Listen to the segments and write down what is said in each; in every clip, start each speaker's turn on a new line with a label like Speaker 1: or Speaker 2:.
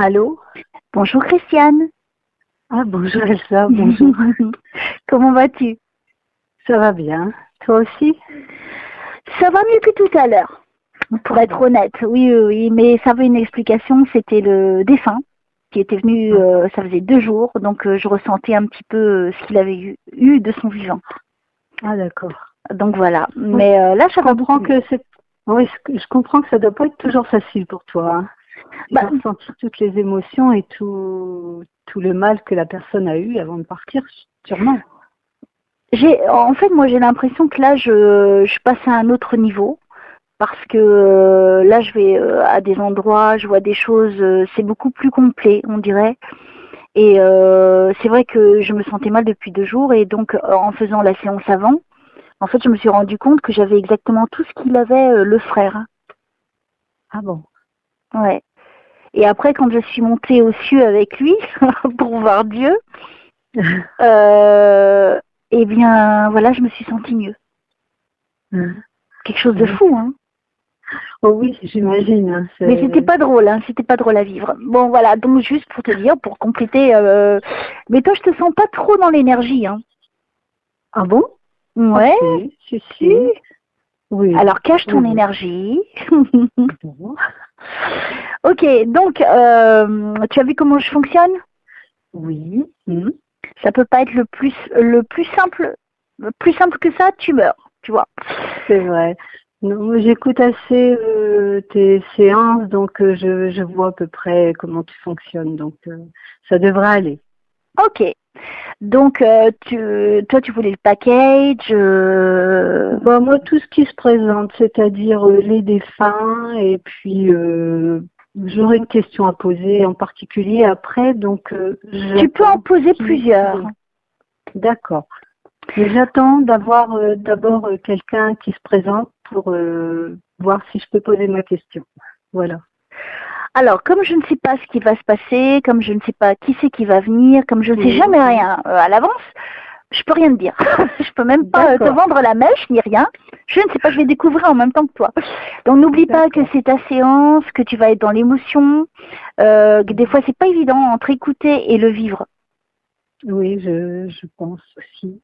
Speaker 1: Allô?
Speaker 2: Bonjour Christiane.
Speaker 1: Ah, bonjour Elsa, bonjour.
Speaker 2: Comment vas-tu?
Speaker 1: Ça va bien. Toi aussi?
Speaker 2: Ça va mieux que tout à l'heure, pour être honnête. Oui, oui, oui, mais ça avait une explication. C'était le défunt qui était venu, ça faisait 2 jours, donc je ressentais un petit peu ce qu'il avait eu de son vivant.
Speaker 1: Ah, d'accord.
Speaker 2: Donc voilà. Mais là,
Speaker 1: je comprends que c'est. Oui, je comprends que ça doit pas être toujours facile pour toi. Hein. Tu vas ressentir toutes les émotions et tout le mal que la personne a eu avant de partir, sûrement.
Speaker 2: En fait, moi, j'ai l'impression que là, je passe à un autre niveau. Parce que là, je vais à des endroits, je vois des choses, c'est beaucoup plus complet, on dirait. Et c'est vrai que je me sentais mal depuis 2 jours. Et donc, en faisant la séance avant, en fait, je me suis rendu compte que j'avais exactement tout ce qu'il avait, le frère.
Speaker 1: Ah bon?
Speaker 2: Ouais. Et après, quand je suis montée aux cieux avec lui pour voir Dieu, eh bien, voilà, je me suis sentie mieux. Quelque chose de fou, hein.
Speaker 1: Oh oui, j'imagine. Hein,
Speaker 2: mais c'était pas drôle, hein, c'était pas drôle à vivre. Bon, voilà, donc juste pour te dire, pour compléter, mais toi, je te sens pas trop dans l'énergie, hein.
Speaker 1: Ah bon?
Speaker 2: Ouais.
Speaker 1: Okay, si. Oui.
Speaker 2: Alors, cache ton énergie. Ok, donc, tu as vu comment je fonctionne?
Speaker 1: Oui.
Speaker 2: Ça peut pas être le plus simple. Plus simple que ça, tu meurs, tu vois.
Speaker 1: C'est vrai. Non, j'écoute assez tes séances, donc je vois à peu près comment tu fonctionnes, donc ça devrait aller.
Speaker 2: Ok. Donc, toi, tu voulais le package
Speaker 1: Bah, moi, tout ce qui se présente, c'est-à-dire les défunts, et puis j'aurais une question à poser en particulier après, donc
Speaker 2: tu peux en poser plusieurs.
Speaker 1: D'accord. Mais j'attends d'avoir d'abord quelqu'un qui se présente pour voir si je peux poser ma question. Voilà.
Speaker 2: Alors, comme je ne sais pas ce qui va se passer, comme je ne sais pas qui c'est qui va venir, comme je ne sais jamais rien à l'avance, je peux rien te dire. Je peux même pas te vendre la mèche ni rien. Je ne sais pas, je vais découvrir en même temps que toi. Donc n'oublie pas que c'est ta séance, que tu vas être dans l'émotion. Que des fois c'est pas évident entre écouter et le vivre.
Speaker 1: Oui, je pense aussi.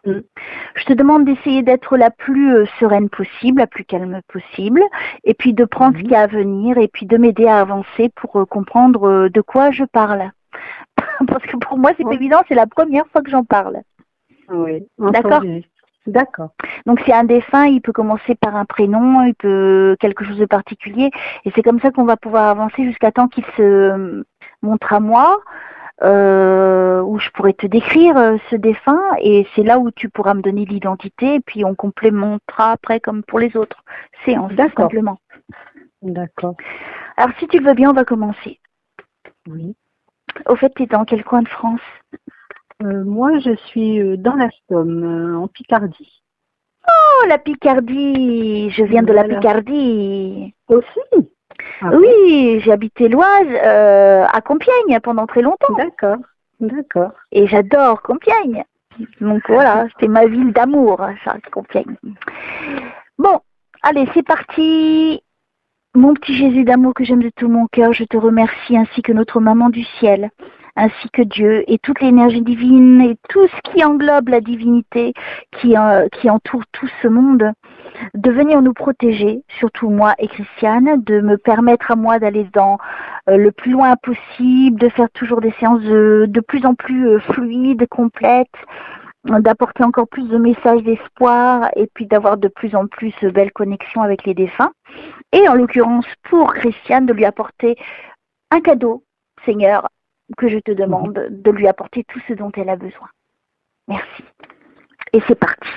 Speaker 2: Je te demande d'essayer d'être la plus sereine possible, la plus calme possible, et puis de prendre ce qu'il y a à venir, et puis de m'aider à avancer pour comprendre de quoi je parle. Parce que pour moi, c'est pas évident, c'est la première fois que j'en parle.
Speaker 1: Oui,
Speaker 2: d'accord.
Speaker 1: D'accord.
Speaker 2: Donc, si un défunt, il peut commencer par un prénom, il peut quelque chose de particulier, et c'est comme ça qu'on va pouvoir avancer jusqu'à temps qu'il se montre à moi, où je pourrais te décrire ce défunt, et c'est là où tu pourras me donner l'identité, et puis on complémentera après comme pour les autres séances, tout simplement.
Speaker 1: D'accord.
Speaker 2: Alors, si tu le veux bien, on va commencer.
Speaker 1: Oui.
Speaker 2: Au fait, tu es dans quel coin de France?
Speaker 1: Moi, je suis dans la Somme, en Picardie.
Speaker 2: Oh, la Picardie! Je viens de la Picardie.
Speaker 1: Aussi?
Speaker 2: Ah, oui, j'ai habité l'Oise, à Compiègne pendant très longtemps.
Speaker 1: D'accord.
Speaker 2: Et j'adore Compiègne. Donc voilà, c'était ma ville d'amour, ça, Compiègne. Bon, allez, c'est parti. Mon petit Jésus d'amour que j'aime de tout mon cœur, je te remercie ainsi que notre maman du ciel, ainsi que Dieu et toute l'énergie divine et tout ce qui englobe la divinité qui entoure tout ce monde, de venir nous protéger, surtout moi et Christiane, de me permettre à moi d'aller dans le plus loin possible, de faire toujours des séances de plus en plus fluides, complètes, d'apporter encore plus de messages d'espoir et puis d'avoir de plus en plus de belles connexions avec les défunts. Et en l'occurrence, pour Christiane, de lui apporter un cadeau, Seigneur, que je te demande de lui apporter tout ce dont elle a besoin. Merci. Et c'est parti.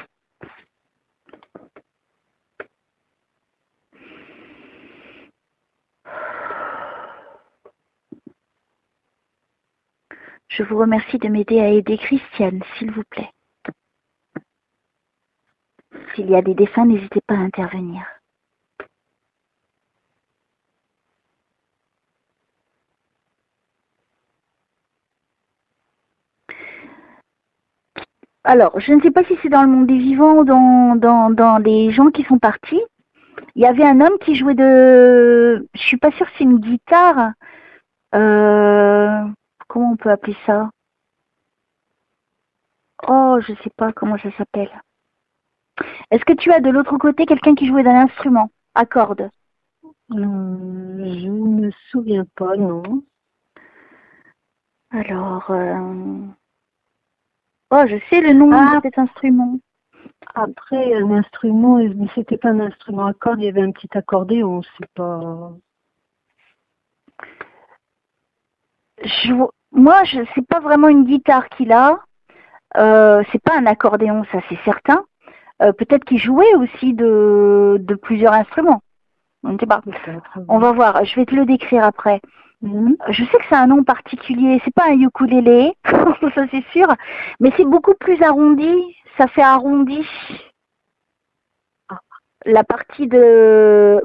Speaker 2: Je vous remercie de m'aider à aider Christiane, s'il vous plaît. S'il y a des défunts, n'hésitez pas à intervenir. Alors, je ne sais pas si c'est dans le monde des vivants ou dans les gens qui sont partis. Il y avait un homme qui jouait de... Je suis pas sûre si c'est une guitare. Comment on peut appeler ça? Oh, je sais pas comment ça s'appelle. Est-ce que tu as de l'autre côté quelqu'un qui jouait d'un instrument à cordes?
Speaker 1: Je ne me souviens pas, non.
Speaker 2: Alors, oh, je sais le nom de cet instrument.
Speaker 1: Après, un instrument, mais c'était pas un instrument à cordes, il y avait un petit accordéon, c'est pas...
Speaker 2: Moi, c'est pas vraiment une guitare qu'il a. C'est pas un accordéon, ça c'est certain. Peut-être qu'il jouait aussi de plusieurs instruments. On ne sait pas. On va voir. Je vais te le décrire après. Je sais que c'est un nom particulier. C'est pas un ukulélé, ça c'est sûr. Mais c'est beaucoup plus arrondi. Ça fait arrondi. La partie de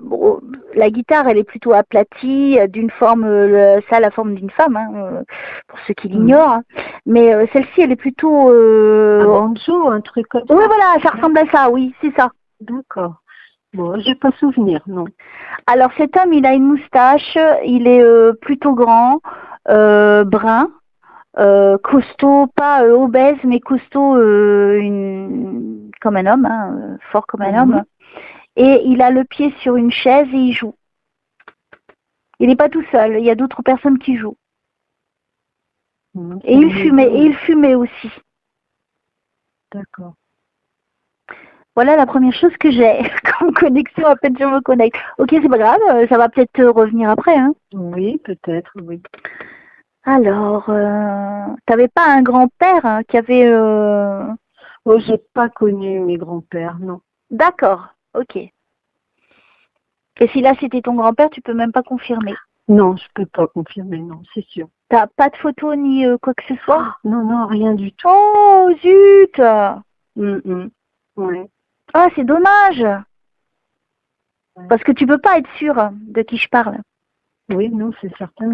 Speaker 2: la guitare, elle est plutôt aplatie, d'une forme, ça a la forme d'une femme, hein, pour ceux qui l'ignorent. Mais celle-ci, elle est plutôt
Speaker 1: un banjo, un truc comme ça.
Speaker 2: Oui, voilà, ça ressemble à ça, oui, c'est ça.
Speaker 1: D'accord. Bon, j'ai pas souvenir, non.
Speaker 2: Alors cet homme, il a une moustache, il est plutôt grand, brun, costaud, pas obèse, mais costaud, comme un homme, hein, fort comme un homme. Et il a le pied sur une chaise et il joue. Il n'est pas tout seul, il y a d'autres personnes qui jouent. Et il fumait aussi.
Speaker 1: D'accord.
Speaker 2: Voilà la première chose que j'ai comme connexion à peine je me connecte. Ok, c'est pas grave, ça va peut-être revenir après. Hein.
Speaker 1: Oui, peut-être, oui.
Speaker 2: Alors, t'avais pas un grand-père qui avait...
Speaker 1: Oh, j'ai pas connu mes grands-pères, non.
Speaker 2: D'accord, ok. Et si là c'était ton grand-père, tu peux même pas confirmer?
Speaker 1: Non, je peux pas confirmer, non, c'est sûr.
Speaker 2: T'as pas de photo ni quoi que ce soit?
Speaker 1: Non, non, rien du tout.
Speaker 2: Oh, zut!
Speaker 1: Ouais.
Speaker 2: Ah, c'est dommage! Parce que tu peux pas être sûr de qui je parle.
Speaker 1: Oui, non, c'est certain.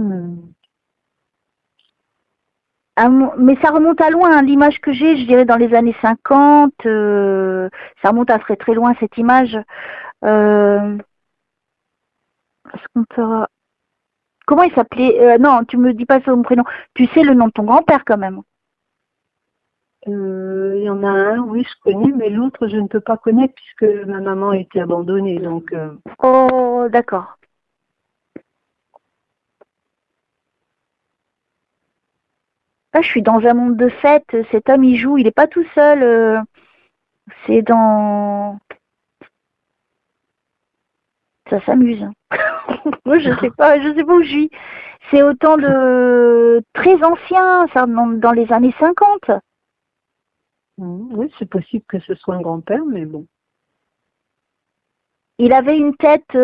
Speaker 2: Mais ça remonte à loin, hein. L'image que j'ai, je dirais dans les années 50, ça remonte à très très loin cette image. Est-ce qu'on peut... Comment il s'appelait? Non, tu me dis pas son prénom. Tu sais le nom de ton grand-père quand même.
Speaker 1: Il y en a un, oui, je connais, mais l'autre, je ne peux pas connaître puisque ma maman a été abandonnée, donc...
Speaker 2: Oh, d'accord. Là, je suis dans un monde de fête. Cet homme, il joue, il n'est pas tout seul. C'est dans... Ça s'amuse. Moi, je sais pas où je suis. C'est autant de très ancien, ça remonte dans les années 50.
Speaker 1: Oui, c'est possible que ce soit un grand-père, mais bon.
Speaker 2: Il avait une tête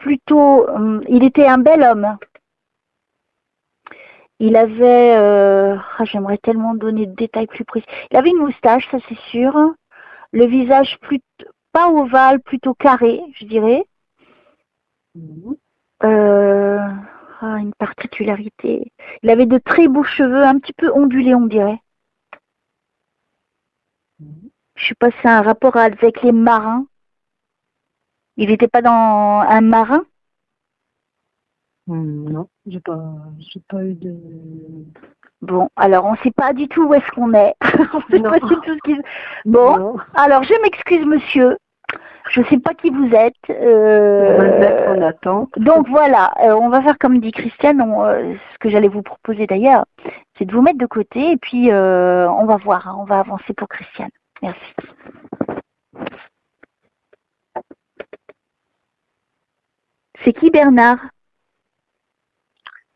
Speaker 2: plutôt... il était un bel homme. Il avait... j'aimerais tellement donner de détails plus précis. Il avait une moustache, ça c'est sûr. Le visage plutôt... pas ovale, plutôt carré, je dirais. Une particularité. Il avait de très beaux cheveux, un petit peu ondulés, on dirait. Je sais pas si c'est un rapport avec les marins. Il n'était pas dans un marin?
Speaker 1: Non, j'ai pas eu de...
Speaker 2: Bon, alors on ne sait pas du tout où est-ce qu'on est. On sait pas du tout ce qui... Bon, non. Alors je m'excuse monsieur. Je ne sais pas qui vous êtes.
Speaker 1: On va le mettre en attente.
Speaker 2: Donc voilà, on va faire comme dit Christiane, ce que j'allais vous proposer d'ailleurs, c'est de vous mettre de côté et puis on va voir, hein, on va avancer pour Christiane. Merci. C'est qui Bernard?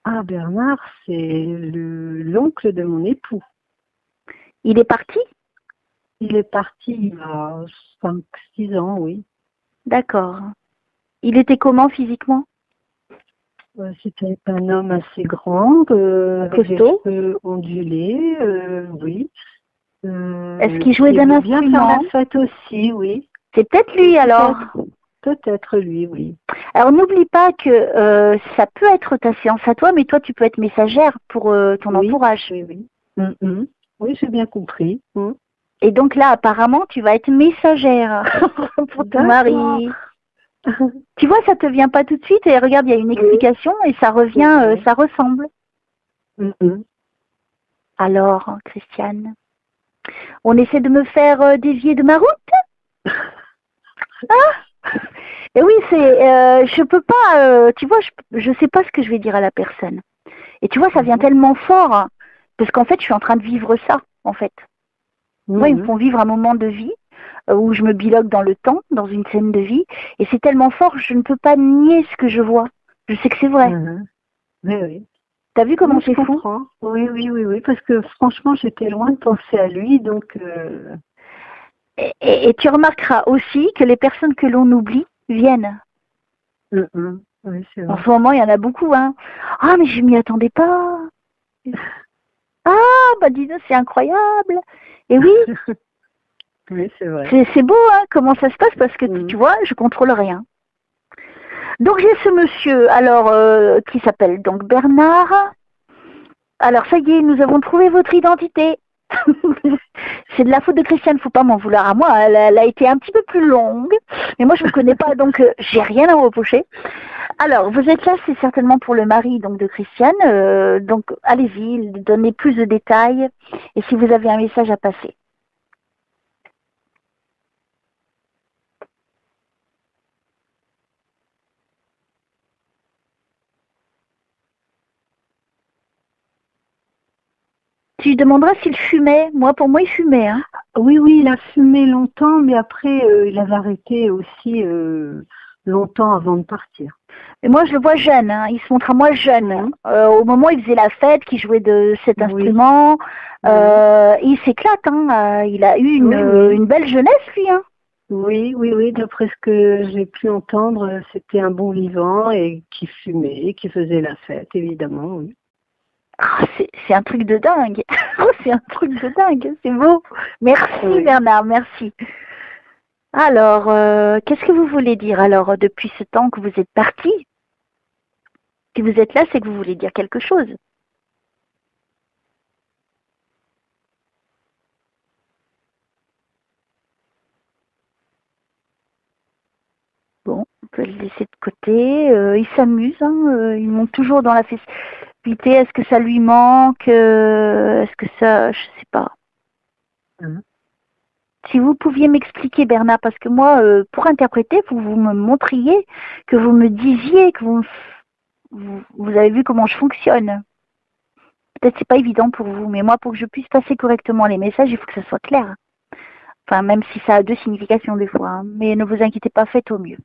Speaker 1: Ah, Bernard, c'est l'oncle de mon époux.
Speaker 2: Il est parti?
Speaker 1: Il est parti il y a 5-6 ans, oui.
Speaker 2: D'accord. Il était comment physiquement?
Speaker 1: C'était un homme assez grand, avec des cheveux ondulés, oui.
Speaker 2: Est-ce qu'il jouait d'un instrument?
Speaker 1: Bien faire la fête aussi, oui.
Speaker 2: C'est peut-être lui alors?
Speaker 1: Peut-être lui, oui.
Speaker 2: Alors n'oublie pas que ça peut être ta séance à toi, mais toi tu peux être messagère pour ton entourage.
Speaker 1: Oui, oui. Oui, j'ai bien compris.
Speaker 2: Et donc là, apparemment, tu vas être messagère pour ton mari. Tu vois, ça te vient pas tout de suite et regarde, il y a une explication et ça revient, ça ressemble. Alors, Christiane, on essaie de me faire dévier de ma route? Ah! Et oui, je peux pas, tu vois, je sais pas ce que je vais dire à la personne. Et tu vois, ça vient tellement fort, hein, parce qu'en fait, je suis en train de vivre ça, en fait. Moi, ils me font vivre un moment de vie où je me biloque dans le temps, dans une scène de vie, et c'est tellement fort, je ne peux pas nier ce que je vois. Je sais que c'est vrai.
Speaker 1: Oui, oui.
Speaker 2: T'as vu comment c'est fou?
Speaker 1: Oui, parce que franchement, j'étais loin de penser à lui, donc...
Speaker 2: Et tu remarqueras aussi que les personnes que l'on oublie viennent.
Speaker 1: Oui, c'est vrai.
Speaker 2: En ce moment, il y en a beaucoup, hein. Ah, mais je m'y attendais pas. Ah, bah dis donc, c'est incroyable. Et oui.
Speaker 1: Oui, c'est vrai.
Speaker 2: C'est beau, hein, comment ça se passe, parce que tu vois, je contrôle rien. Donc j'ai ce monsieur, alors, qui s'appelle donc Bernard. Alors ça y est, nous avons trouvé votre identité. C'est de la faute de Christiane, faut pas m'en vouloir à moi. Elle a été un petit peu plus longue, mais moi je ne connais pas, donc j'ai rien à reprocher. Alors, vous êtes là, c'est certainement pour le mari donc de Christiane. Donc allez-y, donnez plus de détails. Et si vous avez un message à passer. Tu lui demanderas s'il fumait. Moi, pour moi, il fumait. Hein.
Speaker 1: Oui, il a fumé longtemps, mais après, il avait arrêté aussi longtemps avant de partir.
Speaker 2: Et moi, je le vois jeune. Hein. Il se montre à moi jeune. Au moment où il faisait la fête, qu'il jouait de cet instrument, il s'éclate. Hein. Il a eu une belle jeunesse, lui. Hein.
Speaker 1: Oui, d'après ce que j'ai pu entendre, c'était un bon vivant et qui fumait, qui faisait la fête, évidemment, oui.
Speaker 2: Oh, c'est un truc de dingue. C'est un truc de dingue. C'est beau. Merci Bernard, merci. Alors, qu'est-ce que vous voulez dire alors depuis ce temps que vous êtes parti? Si vous êtes là, c'est que vous voulez dire quelque chose. Bon, on peut le laisser de côté. Il s'amuse, hein, il monte toujours dans la festivité. Est-ce que ça lui manque? Est-ce que ça... Je sais pas. Si vous pouviez m'expliquer, Bernard, parce que moi, pour interpréter, vous me montriez, que vous me disiez, que vous avez vu comment je fonctionne. Peut-être c'est pas évident pour vous, mais moi, pour que je puisse passer correctement les messages, il faut que ça soit clair. Enfin, même si ça a deux significations des fois. Hein. Mais ne vous inquiétez pas, faites au mieux.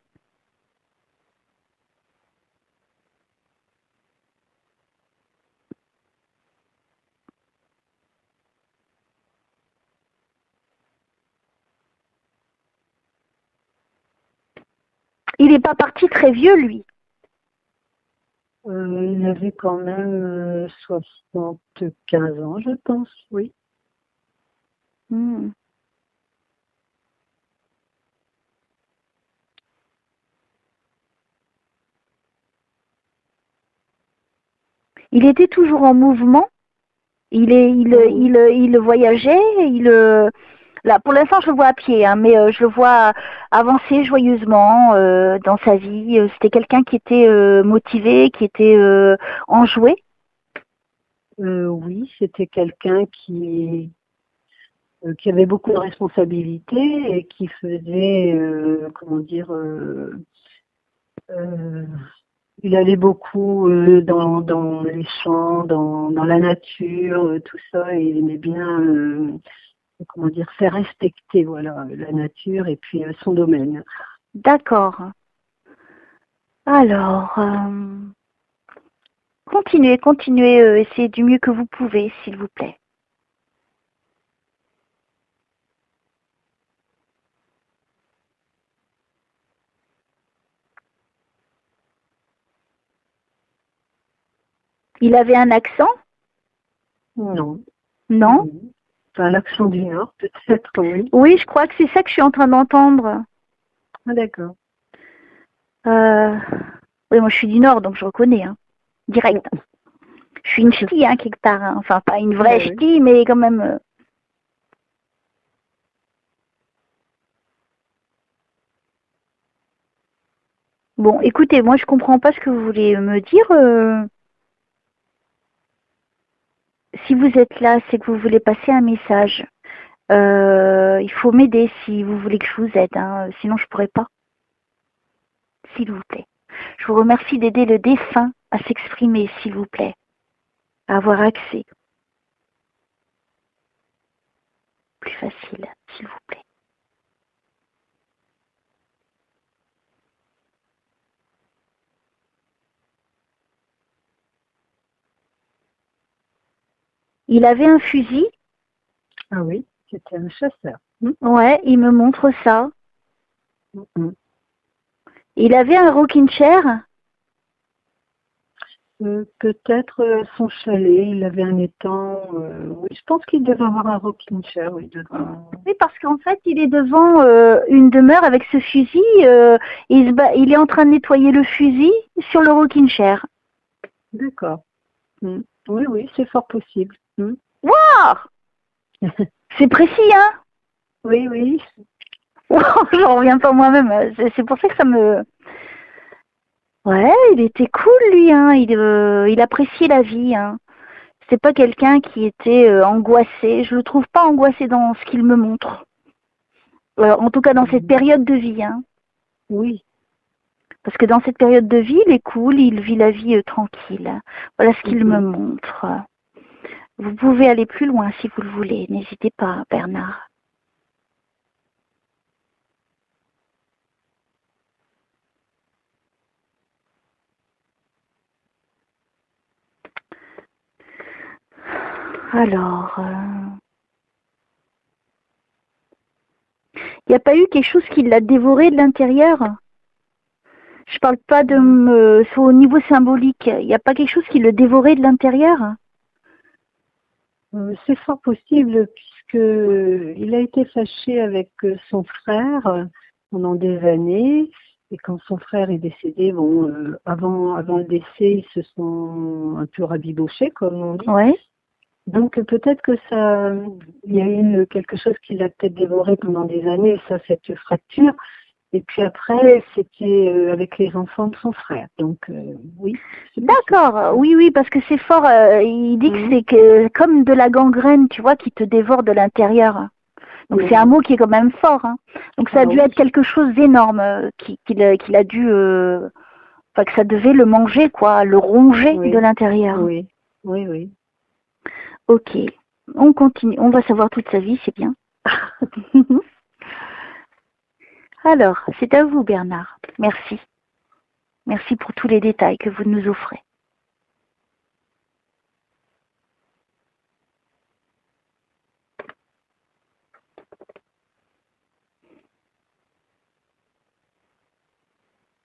Speaker 2: Il n'est pas parti très vieux, lui.
Speaker 1: Il avait quand même 75 ans, je pense, oui.
Speaker 2: Il était toujours en mouvement. Il voyageait. Là, pour l'instant, je le vois à pied, hein, mais je le vois avancer joyeusement dans sa vie. C'était quelqu'un qui était motivé, qui était enjoué.
Speaker 1: Oui, c'était quelqu'un qui avait beaucoup de responsabilités et qui faisait, comment dire, il allait beaucoup dans les champs, dans la nature, tout ça, et il aimait bien, comment dire, faire respecter, voilà, la nature et puis son domaine.
Speaker 2: D'accord. Alors, continuez, essayez du mieux que vous pouvez, s'il vous plaît. Il avait un accent?
Speaker 1: Non.
Speaker 2: Non?
Speaker 1: Enfin, l'accent du Nord, peut-être, oui.
Speaker 2: Oui, je crois que c'est ça que je suis en train d'entendre.
Speaker 1: Ah, d'accord.
Speaker 2: Oui, moi je suis du Nord, donc je reconnais, hein. Direct. Je suis une ch'ti, hein, quelque part. Hein. Enfin, pas une vraie ch'ti, mais quand même... Bon, écoutez, moi je comprends pas ce que vous voulez me dire. Si vous êtes là, c'est que vous voulez passer un message. Il faut m'aider si vous voulez que je vous aide, hein. Sinon je pourrais pas. S'il vous plaît. Je vous remercie d'aider le défunt à s'exprimer, s'il vous plaît, à avoir accès. Plus facile, s'il vous plaît. Il avait un fusil.
Speaker 1: Ah oui, c'était un chasseur.
Speaker 2: Ouais, il me montre ça.
Speaker 1: Mhm.
Speaker 2: Il avait un rocking chair.
Speaker 1: Peut-être son chalet, il avait un étang. Oui, je pense qu'il devait avoir un rocking chair, oui, dedans.
Speaker 2: Oui, parce qu'en fait, il est devant une demeure avec ce fusil. Il est en train de nettoyer le fusil sur le rocking chair.
Speaker 1: D'accord. Oui, oui, c'est fort possible.
Speaker 2: Waouh! C'est précis, hein?
Speaker 1: Oui, oui.
Speaker 2: J'en reviens pas moi-même. C'est pour ça que ça me... Ouais, il était cool, lui, hein. Il appréciait la vie, hein. C'est pas quelqu'un qui était angoissé. Je le trouve pas angoissé dans ce qu'il me montre. En tout cas, dans cette période de vie, hein.
Speaker 1: Oui.
Speaker 2: Parce que dans cette période de vie, il est cool, il vit la vie tranquille. Voilà ce qu'il me montre. Vous pouvez aller plus loin si vous le voulez. N'hésitez pas, Bernard. Alors, il n'y a pas eu quelque chose qui l'a dévoré de l'intérieur? Je parle pas c'est au niveau symbolique. Il n'y a pas quelque chose qui le dévorait de l'intérieur?
Speaker 1: C'est fort possible puisque il a été fâché avec son frère pendant des années. Et quand son frère est décédé, bon, avant le décès, ils se sont un peu rabibochés, comme on dit.
Speaker 2: Ouais.
Speaker 1: Donc peut-être que il y a eu quelque chose qui l'a peut-être dévoré pendant des années, ça, cette fracture. Et puis après, c'était avec les enfants de son frère. Donc oui.
Speaker 2: D'accord, oui, parce que c'est fort. Il dit que c'est comme de la gangrène, tu vois, qui te dévore de l'intérieur. Donc c'est un mot qui est quand même fort, hein. Donc ça a dû être quelque chose d'énorme qu'il a dû, enfin que ça devait le manger, quoi, le ronger de l'intérieur.
Speaker 1: Oui, oui, oui.
Speaker 2: Ok, on continue. On va savoir toute sa vie, c'est bien. Alors, c'est à vous, Bernard. Merci. Merci pour tous les détails que vous nous offrez.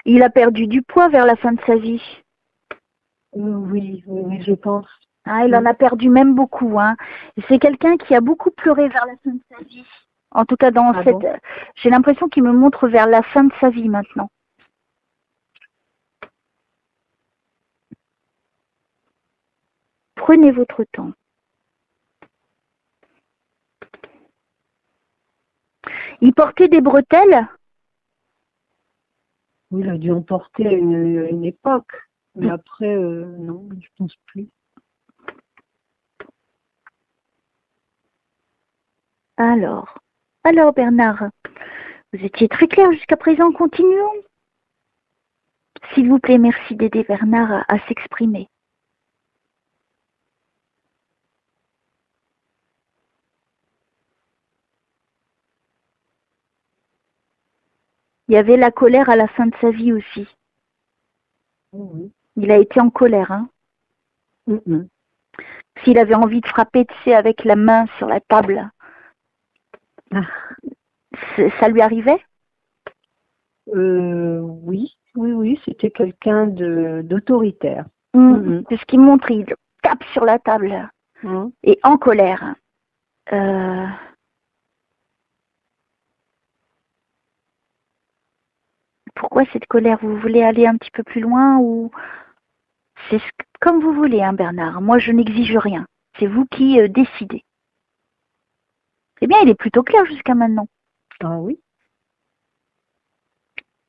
Speaker 2: Il a perdu du poids vers la fin de sa vie.
Speaker 1: Oui, je pense.
Speaker 2: Ah, il en a perdu même beaucoup, hein. C'est quelqu'un qui a beaucoup pleuré vers la fin de sa vie. En tout cas, j'ai l'impression qu'il me montre vers la fin de sa vie maintenant. Prenez votre temps. Il portait des bretelles?
Speaker 1: Oui, il a dû en porter à une époque. Mais après, non, je pense plus.
Speaker 2: Alors Bernard, vous étiez très clair jusqu'à présent, continuons. S'il vous plaît, merci d'aider Bernard à s'exprimer. Il y avait la colère à la fin de sa vie aussi.
Speaker 1: Oui.
Speaker 2: Il a été en colère, hein. S'il avait envie de frapper, tu sais, avec la main sur la table, ça lui arrivait?
Speaker 1: Oui, c'était quelqu'un d'autoritaire.
Speaker 2: C'est ce qu'il montre, il tape sur la table et en colère. Pourquoi cette colère? Vous voulez aller un petit peu plus loin ou c'est comme vous voulez, hein, Bernard. Moi, je n'exige rien. C'est vous qui décidez. Eh bien, il est plutôt clair jusqu'à maintenant.
Speaker 1: Ah oui.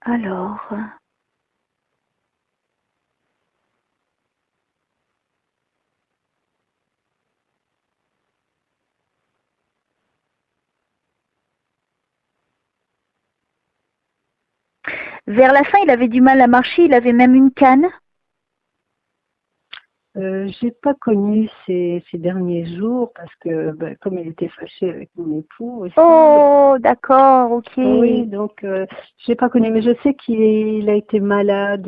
Speaker 2: Alors, Vers la fin, il avait du mal à marcher, il avait même une canne.
Speaker 1: J'ai pas connu ces derniers jours parce que comme il était fâché avec mon époux aussi.
Speaker 2: Oh, d'accord, ok.
Speaker 1: Oui, donc j'ai pas connu, mais je sais qu'il a été malade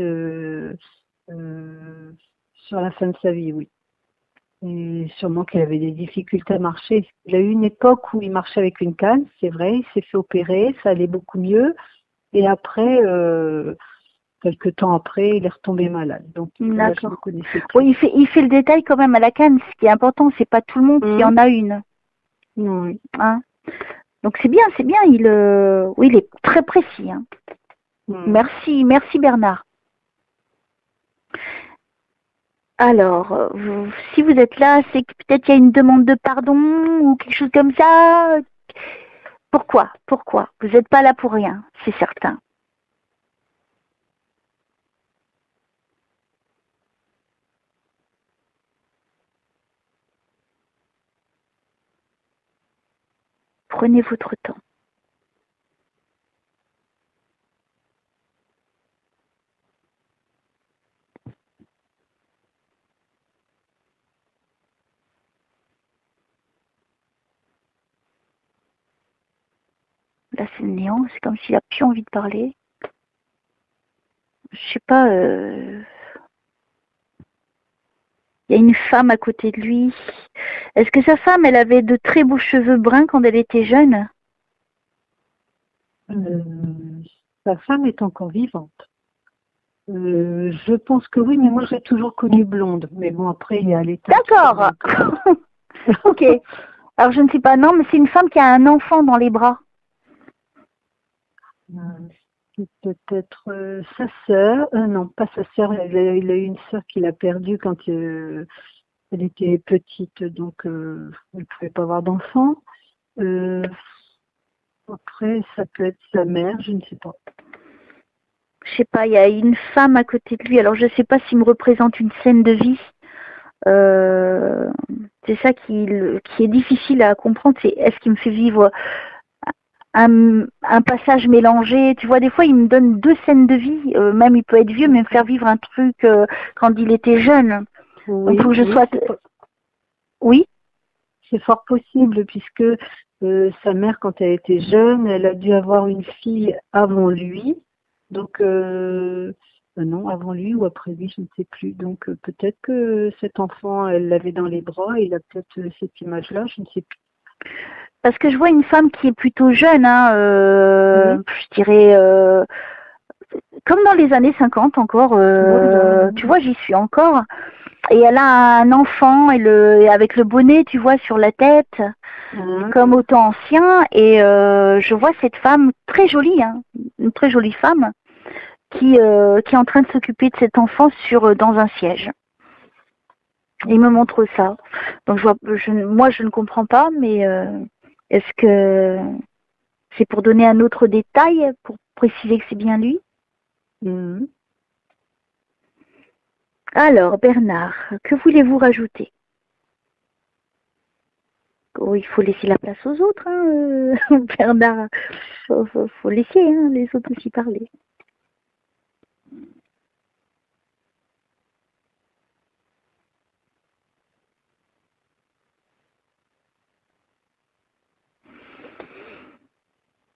Speaker 1: sur la fin de sa vie, oui. Et sûrement qu'il avait des difficultés à marcher. Il a eu une époque où il marchait avec une canne, c'est vrai, il s'est fait opérer, ça allait beaucoup mieux. Et après, quelques temps après, il est retombé malade. Donc là, je ne
Speaker 2: D'accord.
Speaker 1: connaissais plus.
Speaker 2: Oui, il fait le détail quand même à la canne. Ce qui est important, c'est pas tout le monde qui en a une.
Speaker 1: Oui.
Speaker 2: Hein. Donc c'est bien, c'est bien. Oui, il est très précis. Hein. Merci, merci Bernard. Alors, si vous êtes là, c'est que peut-être il y a une demande de pardon ou quelque chose comme ça. Pourquoi? Pourquoi? Vous n'êtes pas là pour rien, c'est certain. Prenez votre temps. Là, c'est le néant, c'est comme s'il n'a plus envie de parler. Je sais pas, il y a une femme à côté de lui. Est-ce que sa femme, elle avait de très beaux cheveux bruns quand elle était jeune?
Speaker 1: Sa femme est encore vivante. Je pense que oui, mais moi j'ai toujours connu blonde. Mais bon, après il est à l'état.
Speaker 2: D'accord. Ok. Alors je ne sais pas, non, mais c'est une femme qui a un enfant dans les bras.
Speaker 1: C'est peut-être sa sœur. Non, pas sa sœur. Il a eu une sœur qu'il a perdue quand elle était petite, donc elle ne pouvait pas avoir d'enfant. Après, ça peut être sa mère, je ne sais pas.
Speaker 2: Je sais pas, il y a une femme à côté de lui. Alors je ne sais pas s'il me représente une scène de vie. C'est ça qui est difficile à comprendre. C'est est-ce qu'il me fait vivre un passage mélangé. Tu vois, des fois, il me donne deux scènes de vie. Même il peut être vieux, mais me faire vivre un truc quand il était jeune.
Speaker 1: Oui,
Speaker 2: donc, faut que je sois... Oui.
Speaker 1: C'est fort possible puisque sa mère, quand elle était jeune, elle a dû avoir une fille avant lui. Donc, non, avant lui ou après lui, je ne sais plus. Donc, peut-être que cet enfant, elle l'avait dans les bras et il a peut-être cette image-là, je ne sais plus.
Speaker 2: Parce que je vois une femme qui est plutôt jeune, hein, je dirais, comme dans les années 50 encore, tu vois, j'y suis encore. Et elle a un enfant et avec le bonnet, tu vois, sur la tête, comme au temps ancien. Et je vois cette femme très jolie, hein, une très jolie femme, qui est en train de s'occuper de cet enfant dans un siège. Il me montre ça. Donc moi, je ne comprends pas, mais est-ce que c'est pour donner un autre détail, pour préciser que c'est bien lui? Alors, Bernard, que voulez-vous rajouter? Oh, il faut laisser la place aux autres, hein, Bernard. Faut laisser les autres aussi parler.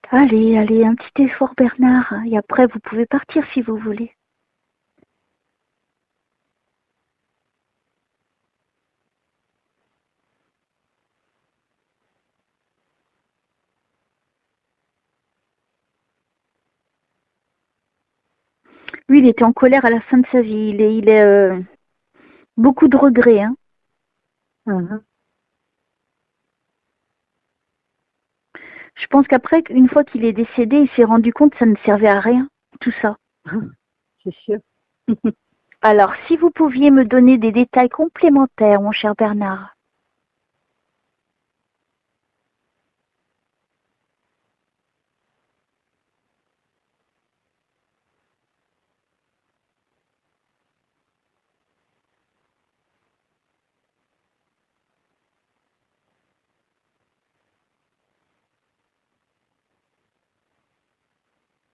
Speaker 2: Allez, allez, un petit effort, Bernard. Et après, vous pouvez partir si vous voulez. Lui, il était en colère à la fin de sa vie. Il est beaucoup de regrets. Hein. Je pense qu'après, une fois qu'il est décédé, il s'est rendu compte que ça ne servait à rien, tout ça.
Speaker 1: C'est sûr.
Speaker 2: Alors, si vous pouviez me donner des détails complémentaires, mon cher Bernard.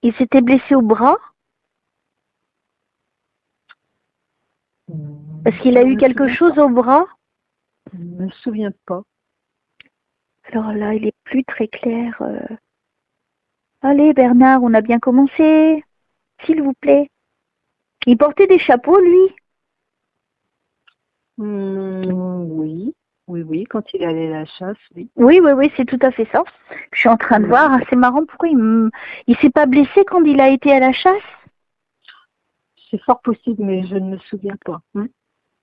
Speaker 2: Il s'était blessé au bras? Parce qu'il a eu quelque chose au bras.
Speaker 1: Je ne me souviens pas.
Speaker 2: Alors là, il est plus très clair. Allez, Bernard, on a bien commencé. S'il vous plaît. Il portait des chapeaux, lui.
Speaker 1: Oui, oui, quand il allait à la chasse, oui.
Speaker 2: Oui, c'est tout à fait ça. Je suis en train de voir. C'est marrant, pourquoi il s'est pas blessé quand il a été à la chasse?
Speaker 1: C'est fort possible, mais je ne me souviens pas.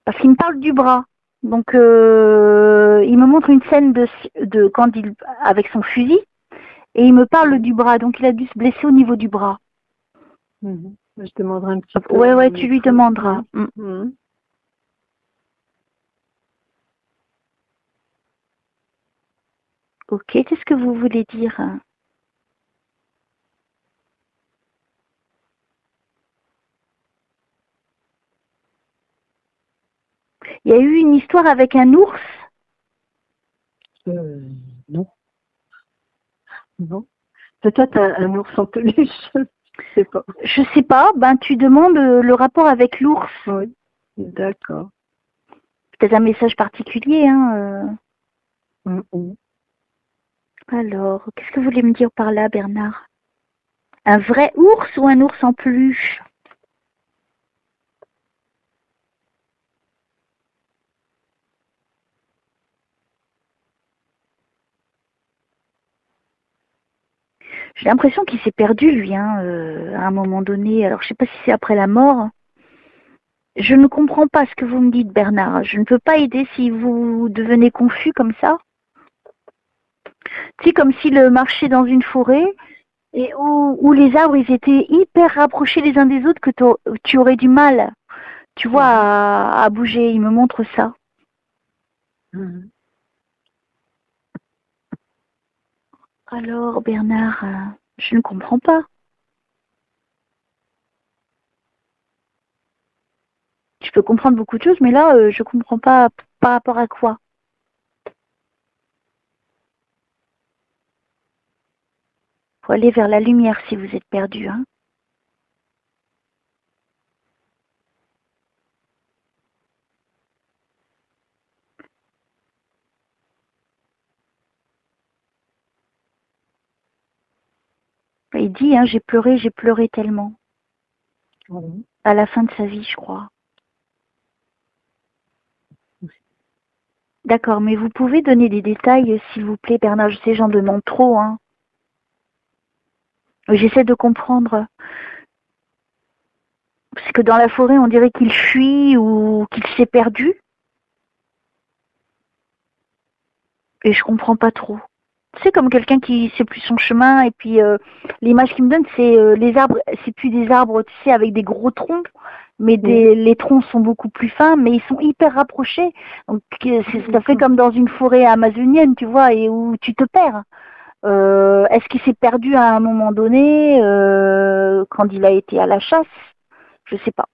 Speaker 2: Parce qu'il me parle du bras. Donc, il me montre une scène de quand il avec son fusil et il me parle du bras. Donc, il a dû se blesser au niveau du bras.
Speaker 1: Je demanderai un petit peu.
Speaker 2: Ouais, tu lui demanderas. Ok, qu'est-ce que vous voulez dire? Il y a eu une histoire avec un ours?
Speaker 1: Non. Non. Peut-être un ours en peluche. Je sais pas.
Speaker 2: Je sais pas. Ben, tu demandes le rapport avec l'ours.
Speaker 1: Oui. D'accord.
Speaker 2: Peut-être un message particulier, hein. Alors, qu'est-ce que vous voulez me dire par là, Bernard? Un vrai ours ou un ours en peluche? J'ai l'impression qu'il s'est perdu, lui, à un moment donné. Alors, je sais pas si c'est après la mort. Je ne comprends pas ce que vous me dites, Bernard. Je ne peux pas aider si vous devenez confus comme ça. C'est comme s'il marchait dans une forêt et où les arbres ils étaient hyper rapprochés les uns des autres que tu aurais du mal, tu vois, à bouger. Il me montre ça. Alors, Bernard, je ne comprends pas. Je peux comprendre beaucoup de choses, mais là, je comprends pas par rapport à quoi. Faut aller vers la lumière si vous êtes perdu, hein. Il dit, hein, j'ai pleuré tellement. À la fin de sa vie, je crois. D'accord, mais vous pouvez donner des détails, s'il vous plaît, Bernard. Je sais, j'en demande trop, hein. J'essaie de comprendre. Parce que dans la forêt, on dirait qu'il fuit ou qu'il s'est perdu. Et je comprends pas trop. C'est comme quelqu'un qui sait plus son chemin. Et puis, l'image qu'il me donne, c'est les arbres. C'est plus des arbres, tu sais, avec des gros troncs. Mais les troncs sont beaucoup plus fins, mais ils sont hyper rapprochés. Donc, ça fait comme dans une forêt amazonienne, tu vois, et où tu te perds. Est-ce qu'il s'est perdu à un moment donné quand il a été à la chasse? Je sais pas.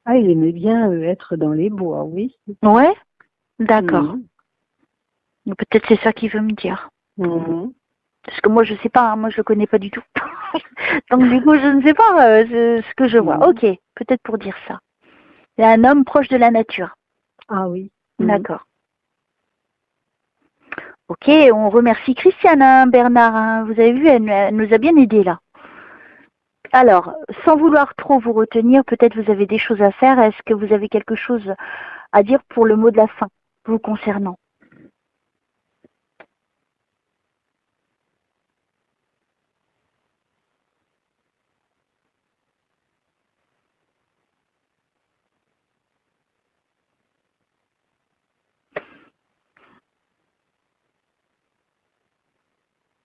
Speaker 1: Ah, il aimait bien être dans les bois, oui.
Speaker 2: Ouais, d'accord. Peut-être c'est ça qu'il veut me dire. Parce que moi, je sais pas, hein, moi, je le connais pas du tout. Donc, du coup, je ne sais pas ce que je vois. Ok, peut-être pour dire ça. C'est un homme proche de la nature.
Speaker 1: Ah oui.
Speaker 2: D'accord. Ok, on remercie Christiane, hein, Bernard. Hein. Vous avez vu, elle nous a bien aidés là. Alors, sans vouloir trop vous retenir, peut-être vous avez des choses à faire. Est-ce que vous avez quelque chose à dire pour le mot de la fin, vous concernant?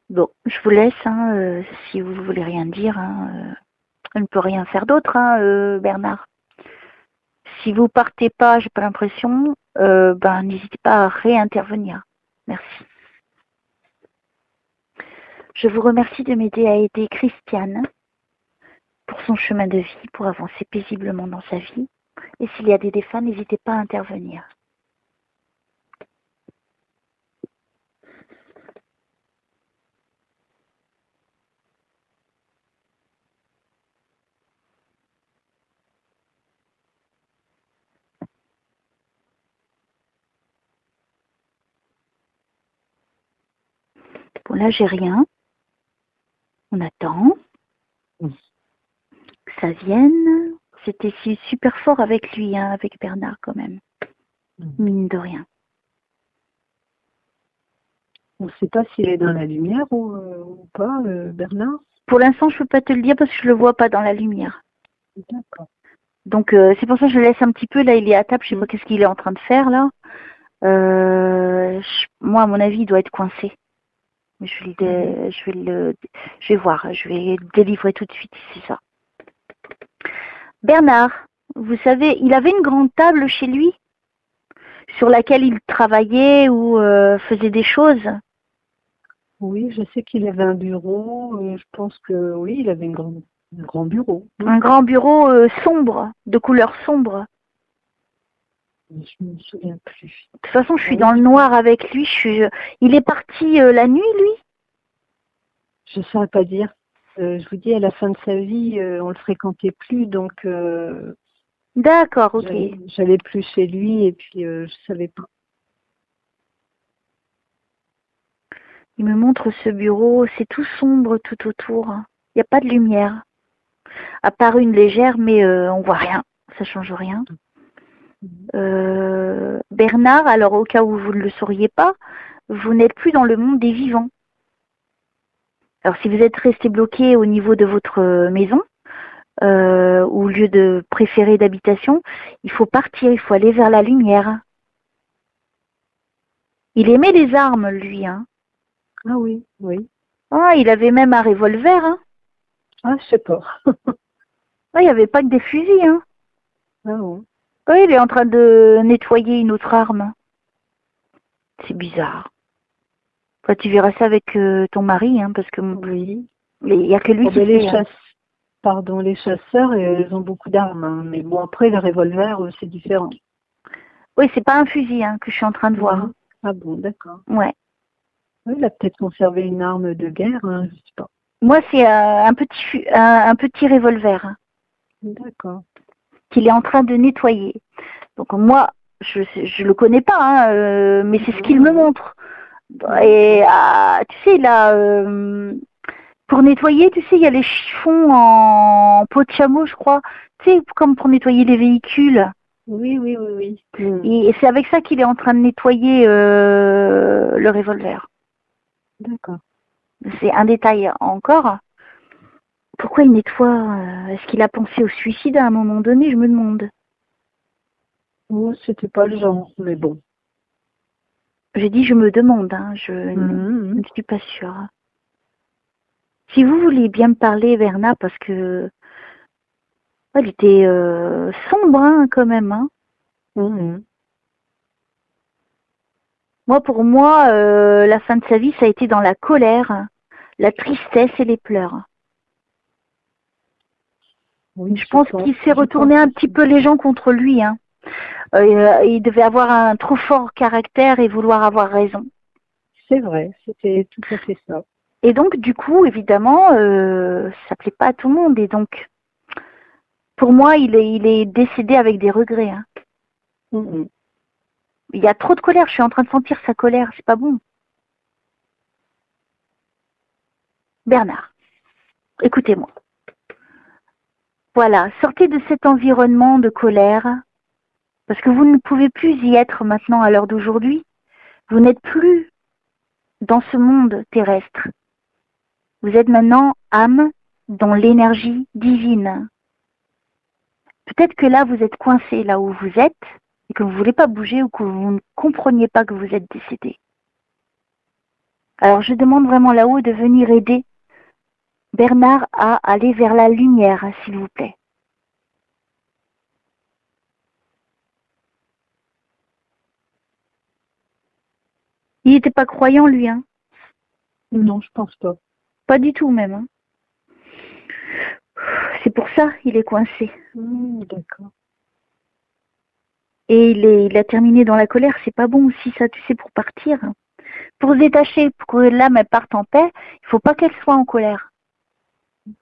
Speaker 2: Bon, je vous laisse, hein, si vous voulez rien dire. Hein, on ne peut rien faire d'autre, hein, Bernard. Si vous partez pas, j'ai pas l'impression, n'hésitez pas à réintervenir. Merci. Je vous remercie de m'aider à aider Christiane pour son chemin de vie, pour avancer paisiblement dans sa vie. Et s'il y a des défunts, n'hésitez pas à intervenir. Bon, là, j'ai rien. On attend
Speaker 1: Mm.
Speaker 2: que ça vienne. C'était super fort avec lui, hein, avec Bernard quand même. Mine de rien.
Speaker 1: On ne sait pas s'il est dans la lumière ou pas, Bernard.
Speaker 2: Pour l'instant, je ne peux pas te le dire parce que je ne le vois pas dans la lumière.
Speaker 1: D'accord.
Speaker 2: Donc, c'est pour ça que je le laisse un petit peu. Là, il est à table. Je ne sais pas qu'est-ce qu'il est en train de faire, là. Moi, à mon avis, il doit être coincé. Je vais voir. Je vais le délivrer tout de suite, c'est ça. Bernard, vous savez, il avait une grande table chez lui sur laquelle il travaillait ou faisait des choses.
Speaker 1: Oui, je sais qu'il avait un bureau. Je pense que oui, il avait un grand bureau.
Speaker 2: Un grand bureau sombre, de couleur sombre.
Speaker 1: Je ne me souviens plus.
Speaker 2: De toute façon, je suis dans le noir avec lui. Il est parti la nuit, lui?
Speaker 1: Je ne saurais pas dire. Je vous dis, à la fin de sa vie, on ne le fréquentait plus, donc
Speaker 2: D'accord, ok.
Speaker 1: j'allais plus chez lui et puis je ne savais pas.
Speaker 2: Il me montre ce bureau, c'est tout sombre tout autour. Il n'y a pas de lumière. À part une légère, mais on voit rien. Ça change rien. Bernard, alors au cas où vous ne le sauriez pas, vous n'êtes plus dans le monde des vivants. Alors si vous êtes resté bloqué au niveau de votre maison, ou lieu de préféré d'habitation, il faut partir, il faut aller vers la lumière. Il aimait les armes, lui, hein.
Speaker 1: Ah oui, oui.
Speaker 2: Ah, il avait même un revolver, hein.
Speaker 1: Ah, je sais pas.
Speaker 2: Ah, il n'y avait pas que des fusils, hein.
Speaker 1: Ah bon.
Speaker 2: Oui, il est en train de nettoyer une autre arme. C'est bizarre. Enfin, tu verras ça avec ton mari, hein, parce que
Speaker 1: oui.
Speaker 2: Il n'y a que lui qui
Speaker 1: les
Speaker 2: sait.
Speaker 1: Pardon, les chasseurs, ils ont beaucoup d'armes. Hein. Mais bon, après, le revolver, c'est différent.
Speaker 2: Oui, c'est pas un fusil hein, que je suis en train de voir.
Speaker 1: Ah bon, d'accord.
Speaker 2: Ouais.
Speaker 1: Oui, il a peut-être conservé une arme de guerre, hein, je sais pas.
Speaker 2: Moi, c'est un petit revolver. Hein,
Speaker 1: d'accord.
Speaker 2: Qu'il est en train de nettoyer. Donc moi, je le connais pas, hein, mais c'est ce qu'il me montre. Et tu sais, là, pour nettoyer, tu sais, il y a les chiffons en peau de chameau, je crois. Tu sais, comme pour nettoyer les véhicules.
Speaker 1: Oui.
Speaker 2: Et c'est avec ça qu'il est en train de nettoyer le revolver.
Speaker 1: D'accord.
Speaker 2: C'est un détail encore. Pourquoi il nettoie Est-ce qu'il a pensé au suicide à un moment donné? Je me demande.
Speaker 1: Oh, c'était pas le genre, mais bon.
Speaker 2: J'ai dit je me demande, hein, je ne suis pas sûre. Si vous voulez bien me parler, Verna, parce que elle était sombre hein, quand même. Hein. Moi, pour moi, la fin de sa vie, ça a été dans la colère, la tristesse et les pleurs. Oui, je pense qu'il s'est retourné un petit peu les gens contre lui. Hein. Il devait avoir un trop fort caractère et vouloir avoir raison.
Speaker 1: C'est vrai, c'était tout à fait ça.
Speaker 2: Et donc, du coup, évidemment, ça plaît pas à tout le monde. Et donc, pour moi, il est décédé avec des regrets. Hein. Il y a trop de colère. Je suis en train de sentir sa colère. C'est pas bon. Bernard, écoutez-moi. Voilà, sortez de cet environnement de colère, parce que vous ne pouvez plus y être maintenant à l'heure d'aujourd'hui. Vous n'êtes plus dans ce monde terrestre. Vous êtes maintenant âme dans l'énergie divine. Peut-être que là, vous êtes coincé là où vous êtes et que vous ne voulez pas bouger ou que vous ne compreniez pas que vous êtes décédé. Alors, je demande vraiment là-haut de venir aider Bernard à aller vers la lumière, s'il vous plaît. Il n'était pas croyant, lui, hein?
Speaker 1: Non, je pense pas.
Speaker 2: Pas du tout, même. Hein. C'est pour ça qu'il est coincé.
Speaker 1: D'accord.
Speaker 2: Et il a terminé dans la colère. C'est pas bon aussi, ça, tu sais, pour partir. Pour se détacher, pour que l'âme elle parte en paix, il faut pas qu'elle soit en colère.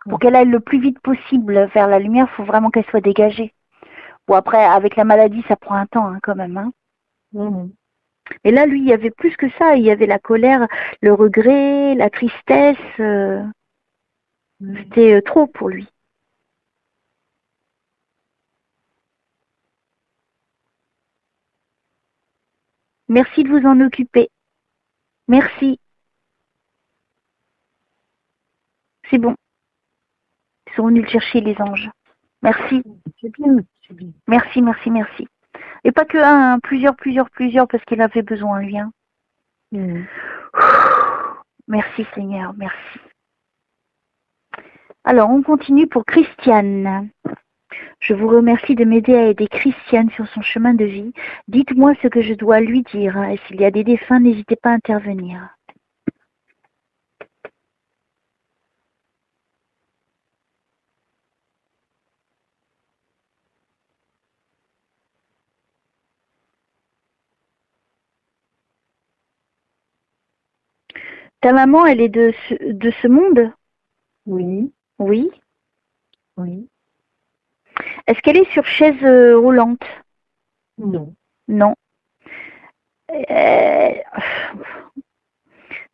Speaker 2: Pour qu'elle aille le plus vite possible vers la lumière, il faut vraiment qu'elle soit dégagée. Bon, après, avec la maladie, ça prend un temps, hein, quand même. Hein. Et là, lui, il y avait plus que ça. Il y avait la colère, le regret, la tristesse. C'était trop pour lui. Merci de vous en occuper. Merci. C'est bon. Ils sont venus le chercher, les anges. Merci.
Speaker 1: C'est bien, c'est bien.
Speaker 2: Merci, merci, merci. Et pas que un, hein, plusieurs, parce qu'il avait besoin, lui. Hein. Merci, Seigneur, merci. Alors, on continue pour Christiane. Je vous remercie de m'aider à aider Christiane sur son chemin de vie. Dites-moi ce que je dois lui dire. Et s'il y a des défunts, n'hésitez pas à intervenir. Ta maman, elle est de ce monde?
Speaker 1: Oui.
Speaker 2: Oui.
Speaker 1: Oui.
Speaker 2: Est-ce qu'elle est sur chaise roulante?
Speaker 1: Non.
Speaker 2: Non.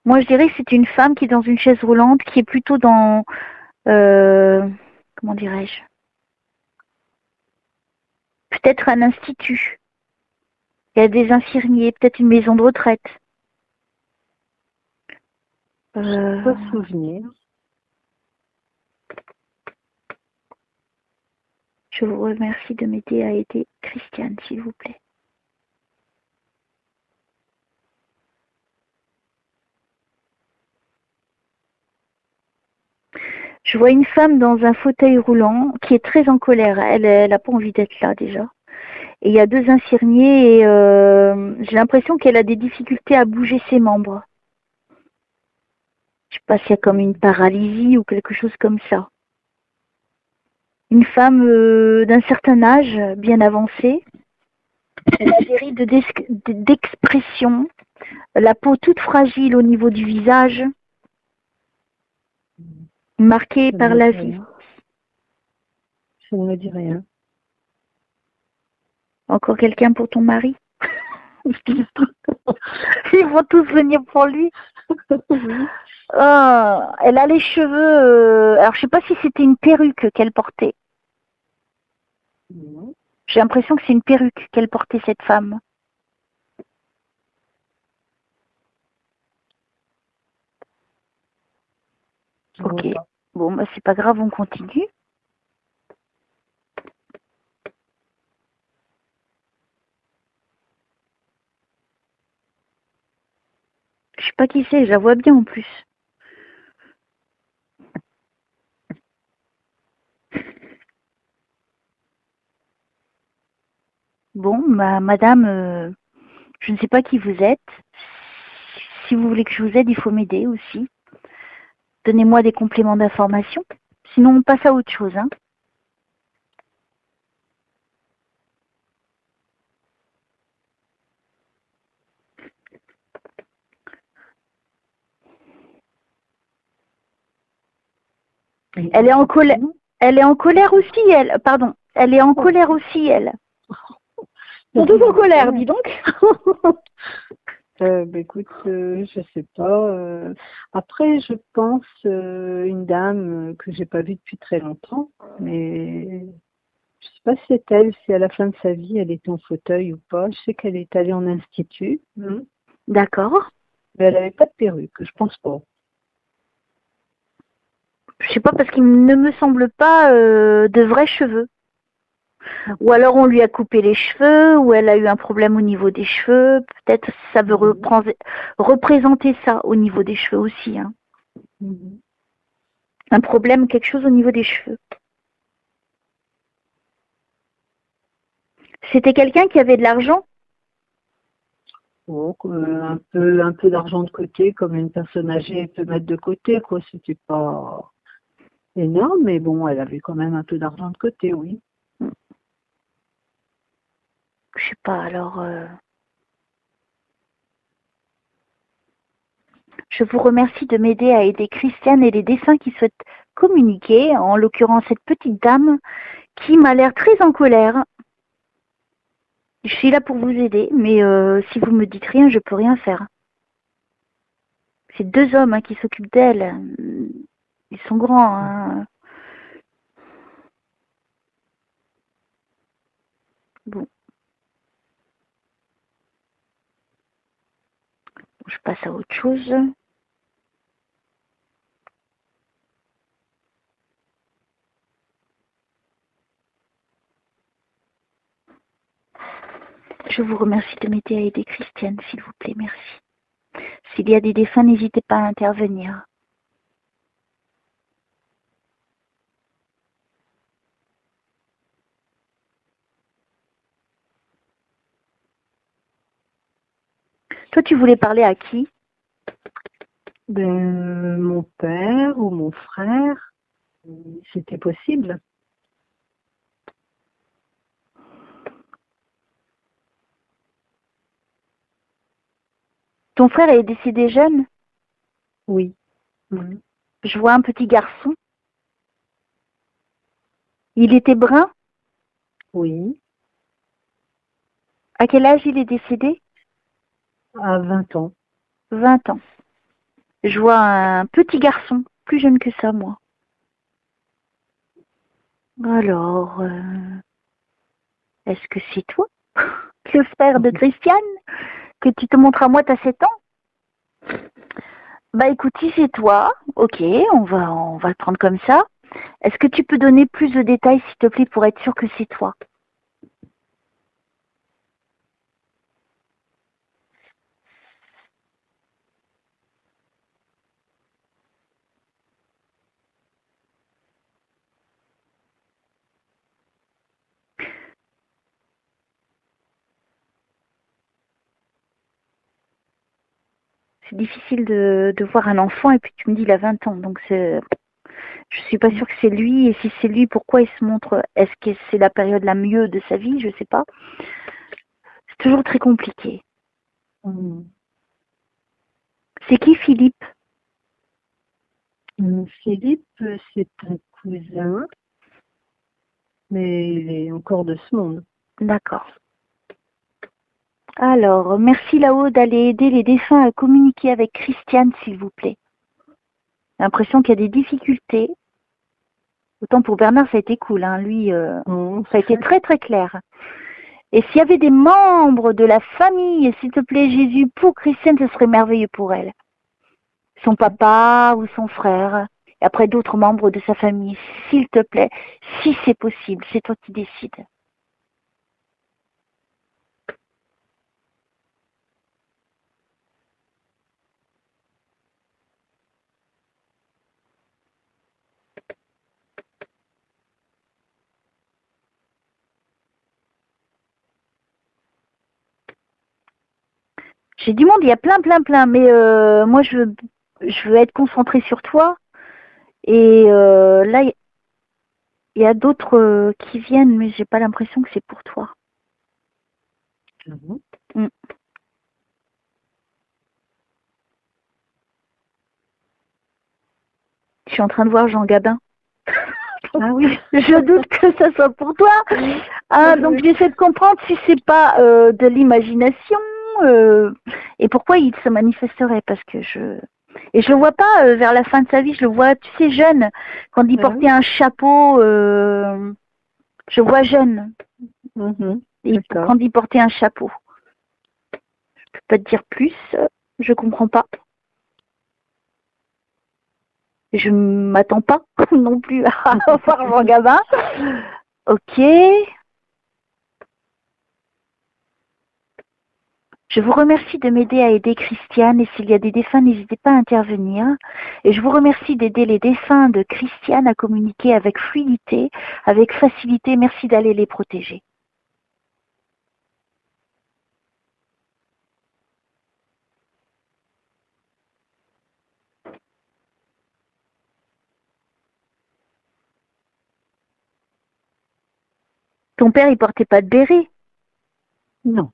Speaker 2: Moi, je dirais que c'est une femme qui est dans une chaise roulante, qui est plutôt dans... comment dirais-je? Peut-être un institut. Il y a des infirmiers, peut-être une maison de retraite.
Speaker 1: Pas souvenir.
Speaker 2: Je vous remercie de m'aider à aider Christiane, s'il vous plaît. Je vois une femme dans un fauteuil roulant qui est très en colère. Elle n'a pas envie d'être là déjà. Et il y a deux infirmiers et j'ai l'impression qu'elle a des difficultés à bouger ses membres. Je ne sais pas s'il y a comme une paralysie ou quelque chose comme ça. Une femme d'un certain âge, bien avancée. Elle a des rides d'expression, la peau toute fragile au niveau du visage, marquée par la vie.
Speaker 1: Ça ne me dit rien.
Speaker 2: Encore quelqu'un pour ton mari? Ils vont tous venir pour lui. Elle a les cheveux... alors, je ne sais pas si c'était une perruque qu'elle portait. J'ai l'impression que c'est une perruque qu'elle portait, cette femme. Ok. Bon, bah, c'est pas grave, on continue. Je sais pas qui c'est, je la vois bien en plus. Bon, bah, madame, je ne sais pas qui vous êtes. Si vous voulez que je vous aide, il faut m'aider aussi. Donnez-moi des compléments d'information. Sinon, on passe à autre chose. Hein. Elle est en colère. Elle est en colère aussi, elle. Pardon. Elle est en colère aussi, elle. Ils sont tous en colère, dis donc.
Speaker 1: Écoute, je sais pas. Après, je pense une dame que j'ai pas vue depuis très longtemps, mais je sais pas si c'est elle, si à la fin de sa vie elle était en fauteuil ou pas. Je sais qu'elle est allée en institut.
Speaker 2: D'accord.
Speaker 1: Mais elle avait pas de perruque, je pense pas.
Speaker 2: Je sais pas parce qu'il ne me semble pas de vrais cheveux. Ou alors on lui a coupé les cheveux, ou elle a eu un problème au niveau des cheveux. Peut-être ça veut représenter ça au niveau des cheveux aussi. Hein. Un problème, quelque chose au niveau des cheveux. C'était quelqu'un qui avait de l'argent?
Speaker 1: Oh, un peu d'argent de côté, comme une personne âgée peut mettre de côté, quoi. C'était pas énorme, mais bon, elle avait quand même un peu d'argent de côté, oui.
Speaker 2: Je sais pas, alors... Je vous remercie de m'aider à aider Christiane et les défunts qui souhaitent communiquer, en l'occurrence cette petite dame qui m'a l'air très en colère. Je suis là pour vous aider, mais si vous me dites rien, je peux rien faire. C'est 2 hommes hein, qui s'occupent d'elle. Ils sont grands. Hein. Bon. Je passe à autre chose. Je vous remercie de m'aider à aider Christiane, s'il vous plaît, merci. S'il y a des défunts, n'hésitez pas à intervenir. Toi, tu voulais parler à qui?
Speaker 1: Mon père ou mon frère, c'était possible.
Speaker 2: Ton frère est décédé jeune?
Speaker 1: Oui.
Speaker 2: Je vois un petit garçon. Il était brun?
Speaker 1: Oui.
Speaker 2: À quel âge il est décédé?
Speaker 1: À 20 ans.
Speaker 2: 20 ans. Je vois un petit garçon, plus jeune que ça, moi. Alors, est-ce que c'est toi, le frère de Christiane, que tu te montres à moi, t'as 7 ans? Bah écoute, si c'est toi, ok, on va le prendre comme ça. Est-ce que tu peux donner plus de détails, s'il te plaît, pour être sûr que c'est toi? C'est difficile de voir un enfant et puis tu me dis il a 20 ans, donc je suis pas sûre que c'est lui, et si c'est lui, pourquoi il se montre? Est-ce que c'est la période la mieux de sa vie? Je sais pas. C'est toujours très compliqué. C'est qui Philippe?
Speaker 1: Philippe, c'est un cousin, mais il est encore de ce monde.
Speaker 2: D'accord. Alors, merci là-haut d'aller aider les défunts à communiquer avec Christiane, s'il vous plaît. J'ai l'impression qu'il y a des difficultés. Autant pour Bernard, ça a été cool, hein. Lui, ça a été très très clair. Et s'il y avait des membres de la famille, s'il te plaît Jésus, pour Christiane, ce serait merveilleux pour elle. Son papa ou son frère, et après d'autres membres de sa famille, s'il te plaît, si c'est possible, c'est toi qui décides. J'ai du monde, il y a plein, mais moi je veux être concentrée sur toi. Et là, il y a d'autres qui viennent, mais j'ai pas l'impression que c'est pour toi. Je suis en train de voir Jean Gabin.
Speaker 1: Ah oui.
Speaker 2: Je doute que ça soit pour toi. Ah, donc j'essaie de comprendre si c'est pas de l'imagination et pourquoi il se manifesterait, parce que je le vois pas vers la fin de sa vie, je le vois, tu sais, jeune, quand il portait un chapeau, je vois jeune. Quand il portait un chapeau. Je peux pas te dire plus, je comprends pas. Je m'attends pas non plus à voir Jean Gabin. Ok. Je vous remercie de m'aider à aider Christiane, et s'il y a des défunts, n'hésitez pas à intervenir. Et je vous remercie d'aider les défunts de Christiane à communiquer avec fluidité, avec facilité. Merci d'aller les protéger. Ton père, il portait pas de béret?
Speaker 1: Non.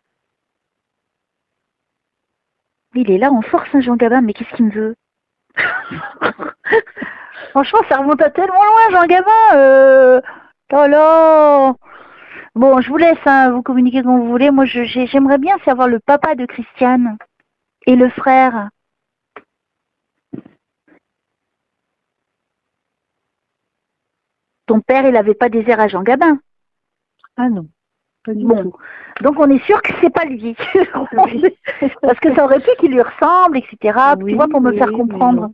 Speaker 2: Il est là en force, hein, Jean Gabin, mais qu'est-ce qu'il me veut? Franchement, ça remonte à tellement loin, Jean Gabin. Oh là. Bon, je vous laisse, hein, vous communiquer comme vous voulez. Moi, j'aimerais bien savoir le papa de Christiane et le frère. Ton père, il n'avait pas des airs à Jean Gabin.
Speaker 1: Ah non, pas du
Speaker 2: Bon,
Speaker 1: tout.
Speaker 2: donc on est sûr que c'est pas lui. Parce que ça aurait pu qu'il lui ressemble, etc.
Speaker 1: Oui,
Speaker 2: tu vois, pour me
Speaker 1: oui,
Speaker 2: faire
Speaker 1: mais
Speaker 2: comprendre.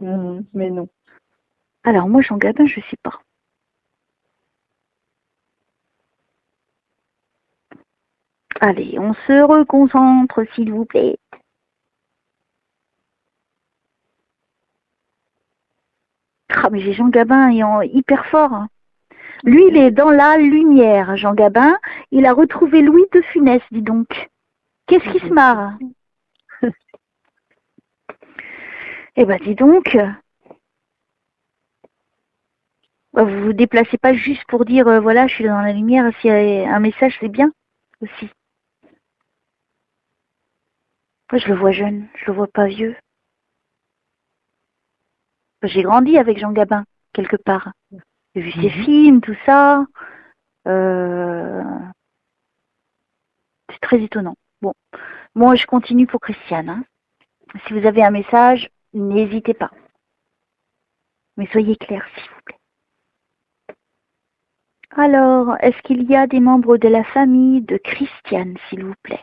Speaker 1: non. Mais non.
Speaker 2: Alors moi, Jean Gabin, je sais pas. Allez, on se reconcentre, s'il vous plaît. Ah, mais j'ai Jean Gabin hyper fort. Hein. Lui, il est dans la lumière, Jean Gabin. Il a retrouvé Louis de Funès, dis donc. Qu'est-ce qui se marre? Eh ben, dis donc. Vous vous déplacez pas juste pour dire, voilà, je suis dans la lumière. S'il y a un message, c'est bien aussi. Moi, je le vois jeune, je le vois pas vieux. J'ai grandi avec Jean Gabin, quelque part. J'ai vu ses films, tout ça. C'est très étonnant. Bon, moi, je continue pour Christiane. Hein. Si vous avez un message, n'hésitez pas. Mais soyez clairs, s'il vous plaît. Alors, est-ce qu'il y a des membres de la famille de Christiane, s'il vous plaît?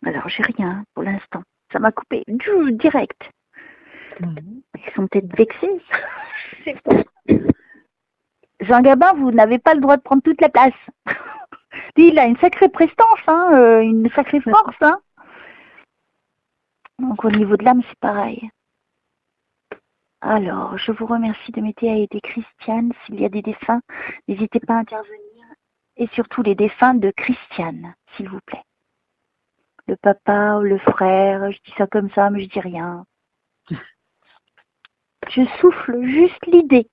Speaker 2: Alors, j'ai rien pour l'instant. Ça m'a coupé direct. Ils sont peut-être vexés. Je sais pas. Jean Gabin, vous n'avez pas le droit de prendre toute la place. Lui, il a une sacrée prestance, hein, une sacrée force. Hein. Donc, au niveau de l'âme, c'est pareil. Alors, je vous remercie de m'aider à aider Christiane. S'il y a des défunts, n'hésitez pas à intervenir. Et surtout les défunts de Christiane, s'il vous plaît. Le papa ou le frère, je dis ça comme ça, mais je dis rien. Je souffle juste l'idée.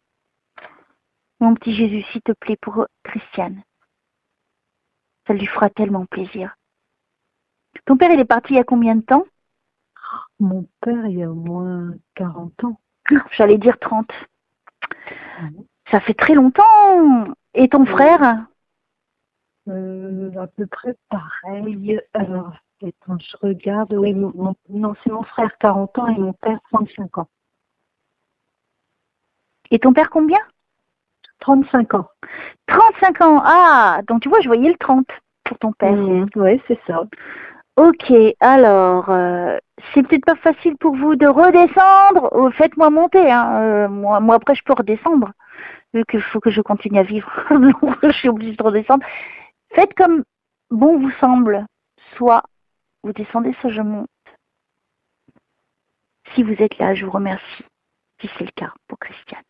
Speaker 2: Mon petit Jésus, s'il te plaît, pour Christiane. Ça lui fera tellement plaisir. Ton père, il est parti il y a combien de temps?
Speaker 1: Mon père, il y a au moins 40 ans.
Speaker 2: J'allais dire 30. Ça fait très longtemps. Et ton frère?
Speaker 1: À peu près pareil. Alors, attends, je regarde. Oui, non, c'est mon frère 40 ans et mon père 35 ans.
Speaker 2: Et ton père combien?
Speaker 1: 35 ans.
Speaker 2: 35 ans. Ah, donc tu vois, je voyais le 30 pour ton père.
Speaker 1: Oui, c'est ça.
Speaker 2: Ok, alors, c'est peut-être pas facile pour vous de redescendre. Faites-moi monter. Hein. Moi, après, je peux redescendre. Vu qu'il faut que je continue à vivre. Je suis obligée de redescendre. Faites comme bon vous semble. Soit vous descendez, soit je monte. Si vous êtes là, je vous remercie. Si c'est le cas pour Christiane.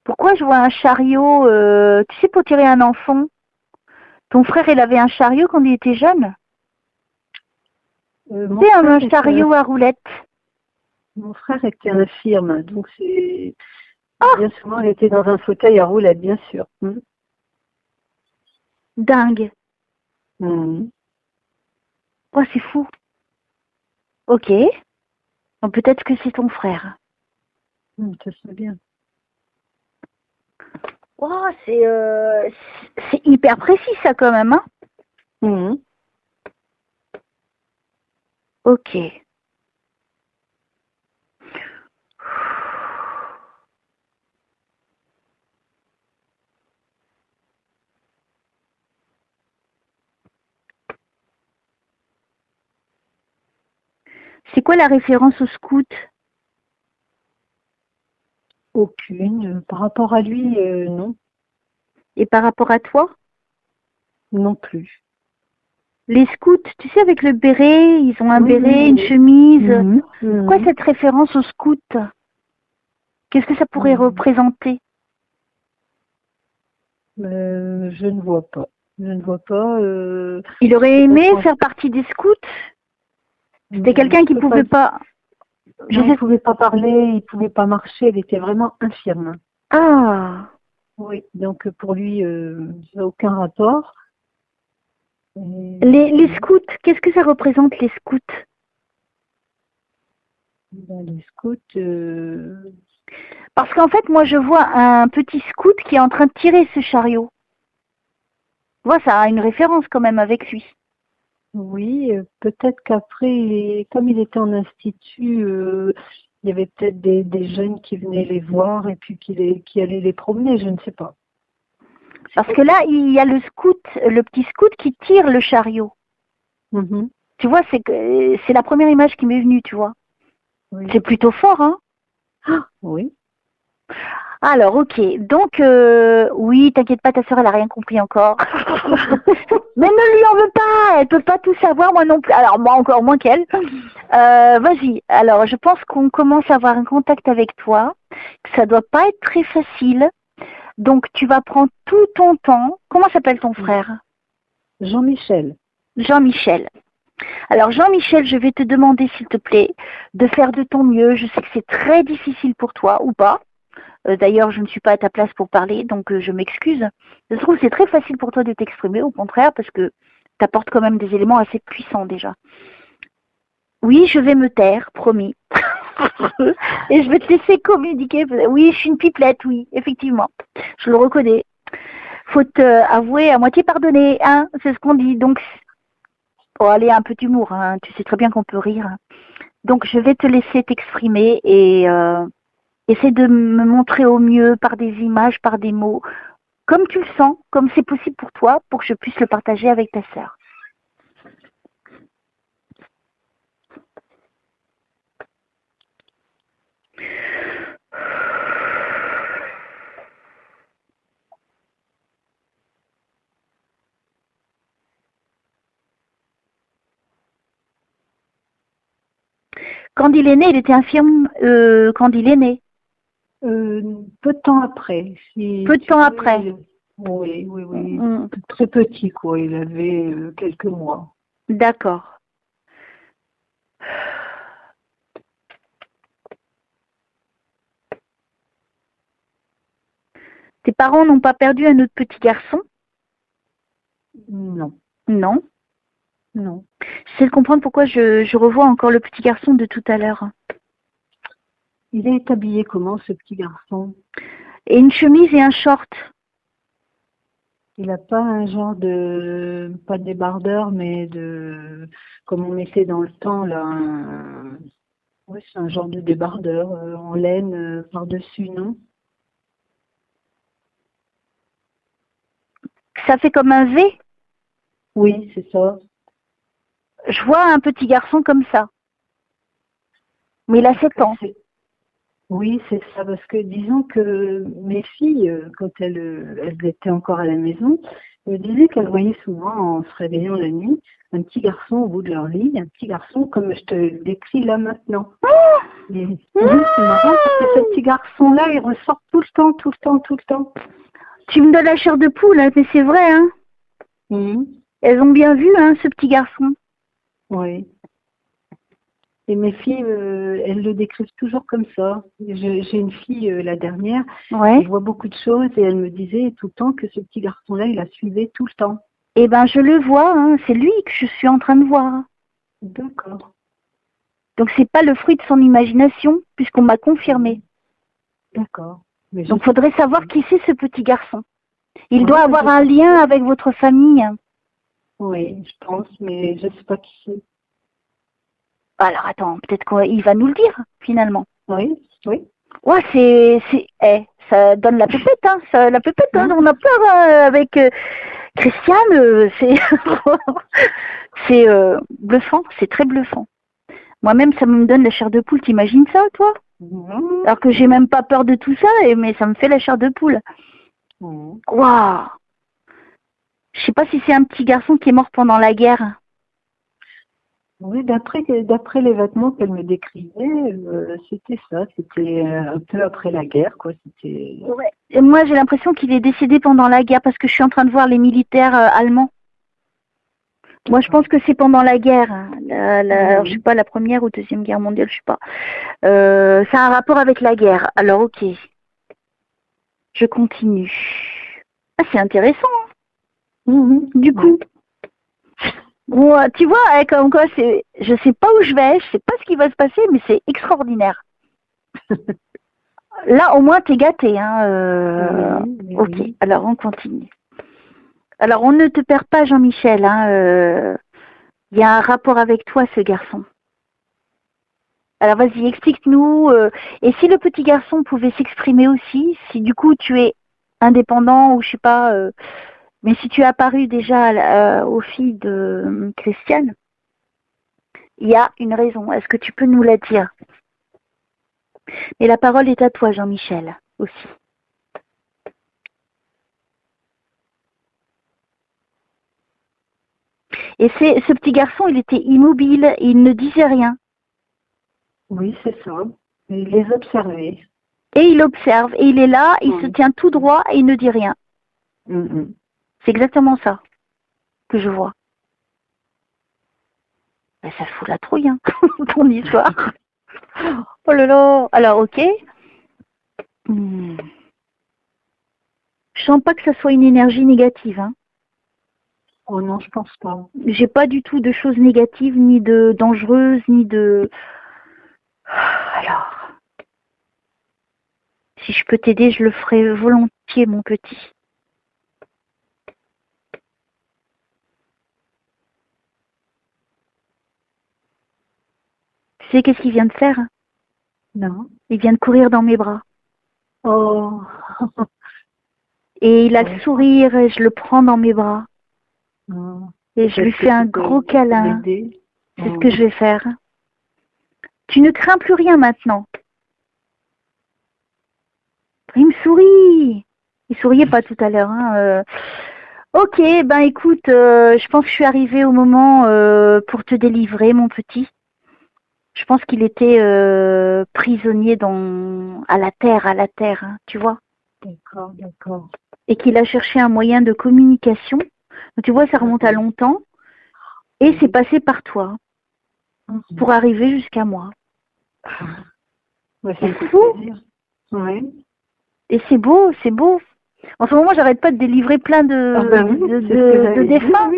Speaker 2: Pourquoi je vois un chariot, tu sais, pour tirer un enfant? Ton frère, il avait un chariot quand il était jeune? C'est un chariot à roulettes.
Speaker 1: Mon frère était infirme, donc c'est... Bien souvent, il était dans un fauteuil à roulettes, bien sûr.
Speaker 2: Dingue. Oh, c'est fou. Ok. Donc peut-être que c'est ton frère.
Speaker 1: Ça serait bien.
Speaker 2: Oh, c'est hyper précis ça quand même, hein? Ok. C'est quoi la référence au scout?
Speaker 1: Aucune. Par rapport à lui, non.
Speaker 2: Et par rapport à toi?
Speaker 1: Non plus.
Speaker 2: Les scouts, tu sais, avec le béret, ils ont un béret, une chemise. Pourquoi cette référence au scout? Qu'est-ce que ça pourrait représenter?
Speaker 1: Je ne vois pas. Je ne vois pas.
Speaker 2: Il aurait aimé
Speaker 1: peut-être
Speaker 2: faire partie des scouts? C'était
Speaker 1: non,
Speaker 2: quelqu'un qui
Speaker 1: je peux pas.
Speaker 2: pouvait pas... Je
Speaker 1: Non, il
Speaker 2: sais...
Speaker 1: pouvait pas parler, il pouvait pas marcher. Elle était vraiment infirme.
Speaker 2: Ah,
Speaker 1: Oui. Donc pour lui, ça n'a aucun rapport.
Speaker 2: les scouts, qu'est-ce que ça représente, les scouts?
Speaker 1: Les scouts,
Speaker 2: Parce qu'en fait, moi, je vois un petit scout qui est en train de tirer ce chariot. Tu vois, ça a une référence quand même avec lui.
Speaker 1: oui, peut-être qu'après, comme il était en institut, il y avait peut-être des jeunes qui venaient les voir et puis qui allaient les promener, je ne sais pas.
Speaker 2: Parce que là, il y a le scout, le petit scout qui tire le chariot.
Speaker 1: Mhm.
Speaker 2: Tu vois, c'est la première image qui m'est venue, tu vois.
Speaker 1: Oui.
Speaker 2: C'est plutôt fort, hein?
Speaker 1: Oui.
Speaker 2: Alors, ok. Donc, oui, t'inquiète pas, ta soeur, elle a rien compris encore. Mais ne lui en veux pas, elle peut pas tout savoir, moi non plus. Alors, moi encore moins qu'elle. Vas-y. Alors, je pense qu'on commence à avoir un contact avec toi. Ça doit pas être très facile. Donc, tu vas prendre tout ton temps. Comment s'appelle ton frère?
Speaker 1: Jean-Michel.
Speaker 2: Jean-Michel. Alors, Jean-Michel, je vais te demander, s'il te plaît, de faire de ton mieux. Je sais que c'est très difficile pour toi, ou pas. D'ailleurs, je ne suis pas à ta place pour parler, donc je m'excuse. Je trouve que c'est très facile pour toi de t'exprimer, au contraire, parce que tu apportes quand même des éléments assez puissants déjà. Oui, je vais me taire, promis. Et je vais te laisser communiquer. Oui, je suis une pipelette, oui, effectivement. Je le reconnais. Faut avouer à moitié pardonner, hein, c'est ce qu'on dit. Donc, oh, allez, un peu d'humour, hein, tu sais très bien qu'on peut rire. Donc, je vais te laisser t'exprimer et essaie de me montrer au mieux par des images, par des mots, comme tu le sens, comme c'est possible pour toi, pour que je puisse le partager avec ta sœur. Quand il est né, il était infirme quand il est né.
Speaker 1: Peu de temps après.
Speaker 2: Peu de temps après.
Speaker 1: Oui, oui, oui. Très petit, quoi. Il avait quelques mois.
Speaker 2: D'accord. Tes parents n'ont pas perdu un autre petit garçon?
Speaker 1: Non.
Speaker 2: Non.
Speaker 1: Non.
Speaker 2: J'essaie de comprendre pourquoi je revois encore le petit garçon de tout à l'heure.
Speaker 1: Il est habillé comment, ce petit garçon?
Speaker 2: Et une chemise et un short.
Speaker 1: Il n'a pas un genre de, pas de débardeur, mais de, comme on mettait dans le temps, là, oui, c'est un genre de débardeur en laine par-dessus, non?
Speaker 2: Ça fait comme un V.
Speaker 1: Oui, c'est ça.
Speaker 2: Je vois un petit garçon comme ça. Mais il a 7 ans.
Speaker 1: Oui, c'est ça, parce que disons que mes filles, quand elles étaient encore à la maison, me disaient qu'elles voyaient souvent, en se réveillant la nuit, un petit garçon au bout de leur lit, un petit garçon comme je te le décris là maintenant. Et, oui, c'est marrant parce que ce petit garçon-là, il ressort tout le temps, tout le temps, tout le temps.
Speaker 2: Tu me donnes la chair de poule, hein, mais c'est vrai, hein. Elles ont bien vu, hein, ce petit garçon.
Speaker 1: Oui. Et mes filles, elles le décrivent toujours comme ça. J'ai une fille, la dernière, qui voit beaucoup de choses et elle me disait tout le temps que ce petit garçon-là, il la suivait tout le temps.
Speaker 2: Eh ben, je le vois, hein, c'est lui que je suis en train de voir.
Speaker 1: D'accord.
Speaker 2: Donc, c'est pas le fruit de son imagination, puisqu'on m'a confirmé.
Speaker 1: D'accord.
Speaker 2: Donc, il faudrait savoir qui c'est ce petit garçon. Il doit avoir un lien avec votre famille.
Speaker 1: Oui, je pense, mais je ne sais pas qui c'est.
Speaker 2: Alors, attends, peut-être qu'il va nous le dire, finalement.
Speaker 1: Oui, oui.
Speaker 2: Ouais, ça donne la pépette, hein, la pépette, hein, on a peur avec Christiane, c'est bluffant, c'est très bluffant. Moi-même, ça me donne la chair de poule, t'imagines ça, toi? Alors que j'ai même pas peur de tout ça, mais ça me fait la chair de poule. Waouh! Je sais pas si c'est un petit garçon qui est mort pendant la guerre.
Speaker 1: Oui, d'après les vêtements qu'elle me décrivait, c'était ça. C'était un peu après la guerre, quoi. C'était.
Speaker 2: Ouais. Et moi, j'ai l'impression qu'il est décédé pendant la guerre parce que je suis en train de voir les militaires allemands. Moi, je pense que c'est pendant la guerre, hein. Je sais pas, la première ou deuxième guerre mondiale, je sais pas. Ça a un rapport avec la guerre. Alors, ok. Je continue. Ah, c'est intéressant, hein. Du coup. Bon, tu vois, comme quoi, je sais pas où je vais, je sais pas ce qui va se passer, mais c'est extraordinaire. Là, au moins, t'es gâté, hein. Ok, alors on continue. Alors, on ne te perd pas, Jean-Michel, hein. Il y a un rapport avec toi, ce garçon. Alors, vas-y, explique-nous. Et si le petit garçon pouvait s'exprimer aussi, si du coup tu es indépendant ou je sais pas, mais si tu es apparu déjà aux filles de Christiane, il y a une raison. Est-ce que tu peux nous la dire? Et la parole est à toi, Jean-Michel, aussi. Et ce petit garçon, il était immobile, et il ne disait rien.
Speaker 1: Oui, c'est ça. Il les observait.
Speaker 2: Et il observe, et il est là, il se tient tout droit et il ne dit rien. C'est exactement ça que je vois. Ben, ça fout la trouille, hein, ton histoire. Oh là là. Alors, ok. Je sens pas que ça soit une énergie négative, hein.
Speaker 1: Oh non, je pense pas.
Speaker 2: J'ai pas du tout de choses négatives, ni de dangereuses, ni de... Alors, si je peux t'aider, je le ferai volontiers, mon petit. Tu sais qu'est-ce qu'il vient de faire?
Speaker 1: Non.
Speaker 2: Il vient de courir dans mes bras.
Speaker 1: Oh.
Speaker 2: Et il a le sourire et je le prends dans mes bras. Et je lui fais un gros câlin. C'est ce que je vais faire. Tu ne crains plus rien maintenant. Il me sourit. Il souriait pas tout à l'heure, hein. Ok, ben écoute, je pense que je suis arrivée au moment pour te délivrer, mon petit. Je pense qu'il était prisonnier à la terre, hein, tu vois.
Speaker 1: D'accord, d'accord.
Speaker 2: Et qu'il a cherché un moyen de communication. Donc, tu vois, ça remonte à longtemps. Et c'est passé par toi pour arriver jusqu'à moi.
Speaker 1: Ouais,
Speaker 2: c'est fou.
Speaker 1: Ouais.
Speaker 2: Et c'est beau, c'est beau. En ce moment, j'arrête pas de délivrer plein de défunts.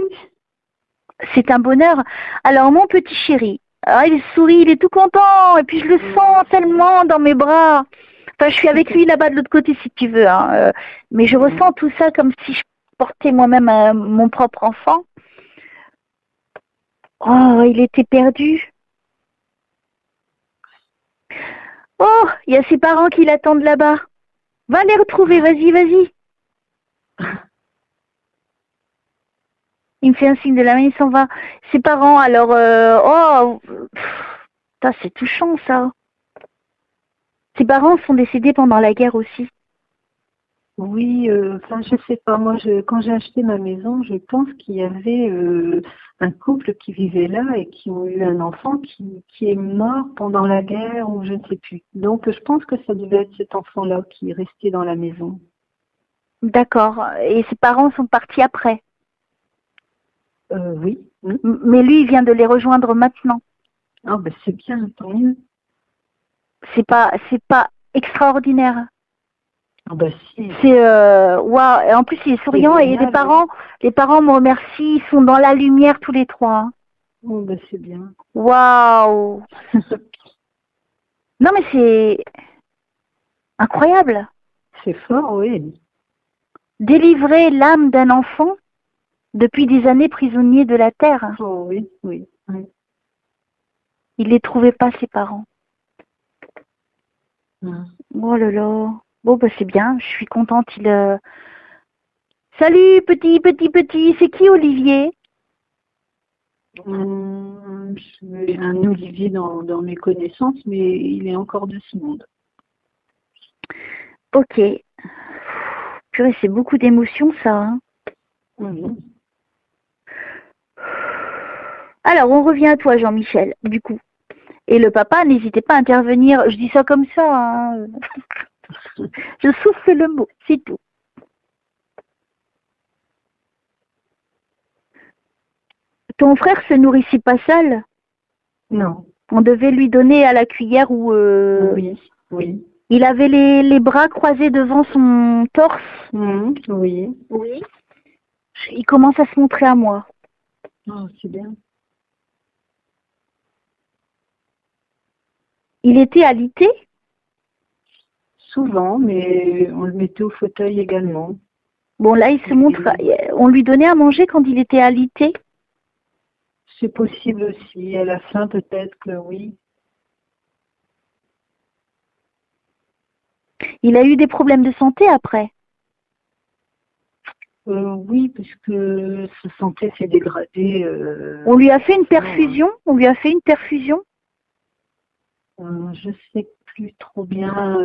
Speaker 2: C'est un bonheur. Alors, mon petit chéri, il sourit, il est tout content. Et puis, je le sens tellement dans mes bras. Enfin, je suis avec lui là-bas de l'autre côté, si tu veux, hein. Mais je ressens tout ça comme si je portais moi-même mon propre enfant. Oh, il était perdu. Oh, il y a ses parents qui l'attendent là-bas. Va les retrouver, vas-y, vas-y. Il me fait un signe de la main, il s'en va. Ses parents, alors, c'est touchant, ça. Ses parents sont décédés pendant la guerre aussi.
Speaker 1: Oui, enfin, je sais pas. Moi, quand j'ai acheté ma maison, je pense qu'il y avait un couple qui vivait là et qui ont eu un enfant qui est mort pendant la guerre ou je ne sais plus. Donc, je pense que ça devait être cet enfant-là qui est resté dans la maison.
Speaker 2: D'accord. Et ses parents sont partis après.
Speaker 1: Oui.
Speaker 2: Mais lui, il vient de les rejoindre maintenant.
Speaker 1: Ah, ben c'est bien, tant mieux.
Speaker 2: C'est pas extraordinaire.
Speaker 1: Ah, ben si.
Speaker 2: C'est waouh. Et en plus, il est souriant et les parents me remercient. Ils sont dans la lumière tous les trois, hein.
Speaker 1: Oh, ben c'est bien.
Speaker 2: Waouh. Non, mais c'est incroyable.
Speaker 1: C'est fort, oui.
Speaker 2: Délivrer l'âme d'un enfant depuis des années prisonnier de la terre.
Speaker 1: Oh oui, oui. Oui.
Speaker 2: Il les trouvait pas, ses parents. Oh là là. Bon, bah c'est bien, je suis contente. Salut, petit, c'est qui Olivier?
Speaker 1: Un Olivier dans mes connaissances, mais il est encore de ce monde.
Speaker 2: Ok. Purée, c'est beaucoup d'émotions, ça, hein. Alors, on revient à toi, Jean-Michel, du coup. Et le papa, n'hésitez pas à intervenir. Je dis ça comme ça. Hein. Je souffle le mot, c'est tout. Ton frère se nourrissait pas seul?
Speaker 1: Non.
Speaker 2: On devait lui donner à la cuillère ou...
Speaker 1: Oui, oui.
Speaker 2: Il avait les bras croisés devant son torse.
Speaker 1: Oui.
Speaker 2: Oui. Il commence à se montrer à moi.
Speaker 1: Oh, c'est bien.
Speaker 2: Il était alité?
Speaker 1: Souvent, mais on le mettait au fauteuil également.
Speaker 2: Bon, là, il se montre... On lui donnait à manger quand il était alité?
Speaker 1: C'est possible aussi. À la fin, peut-être que oui.
Speaker 2: Il a eu des problèmes de santé après?
Speaker 1: Oui, puisque sa santé s'est dégradée.
Speaker 2: On lui a fait une perfusion? On lui a fait une perfusion?
Speaker 1: Je sais plus trop bien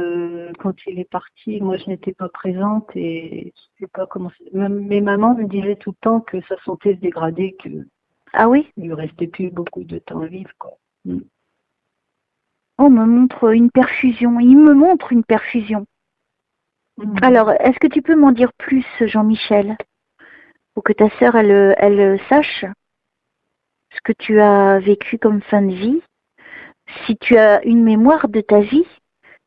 Speaker 1: quand il est parti. Moi, je n'étais pas présente et je sais pas comment. Mes mamans me disaient tout le temps que sa santé se dégradait, que
Speaker 2: Ah oui?
Speaker 1: il lui restait plus beaucoup de temps à vivre, quoi.
Speaker 2: On me montre une perfusion. Il me montre une perfusion. Alors, est-ce que tu peux m'en dire plus, Jean-Michel, pour que ta sœur, elle sache ce que tu as vécu comme fin de vie, si tu as une mémoire de ta vie,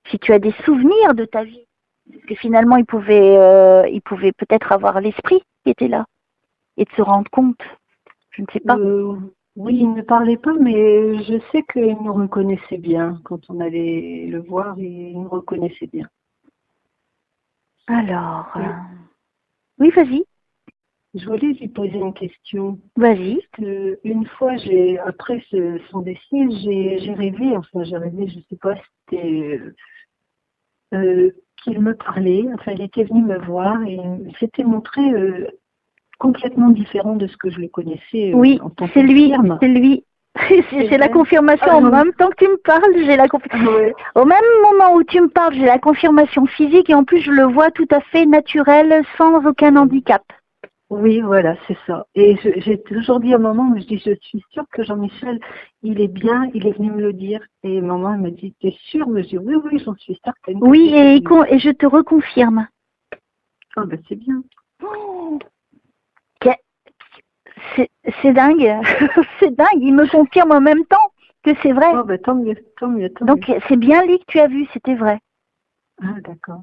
Speaker 2: si tu as des souvenirs de ta vie. Parce que finalement, il pouvait peut-être avoir l'esprit qui était là et de se rendre compte. Je ne sais pas.
Speaker 1: Oui, il ne parlait pas, mais je sais qu'il nous reconnaissait bien. Quand on allait le voir, il nous reconnaissait bien.
Speaker 2: Alors, oui, vas-y.
Speaker 1: Je voulais lui poser une question.
Speaker 2: Vas-y.
Speaker 1: Une fois, après son décès, j'ai rêvé, je ne sais pas, c'était qu'il me parlait, enfin, il était venu me voir et il s'était montré complètement différent de ce que je le connaissais.
Speaker 2: Oui,
Speaker 1: en tant que
Speaker 2: c'est lui,
Speaker 1: firme.
Speaker 2: c'est lui. J'ai la confirmation en même temps que tu me parles, j'ai la confirmation.
Speaker 1: Ouais.
Speaker 2: Au même moment où tu me parles, j'ai la confirmation physique et en plus je le vois tout à fait naturel, sans aucun handicap.
Speaker 1: Oui, voilà, c'est ça. Et j'ai toujours dit à maman, je dis, je suis sûre que Jean-Michel, il est bien, il est venu me le dire. Et maman elle me dit, t'es sûre? Mais je dis, oui, oui, j'en suis certaine.
Speaker 2: Oui, et je te reconfirme.
Speaker 1: Ah ben c'est bien.
Speaker 2: C'est dingue, c'est dingue, il me confirme en même temps que c'est vrai.
Speaker 1: Oh ben tant mieux, tant mieux, tant
Speaker 2: Donc
Speaker 1: mieux.
Speaker 2: c'est bien lui que tu as vu, c'était vrai.
Speaker 1: Ah d'accord.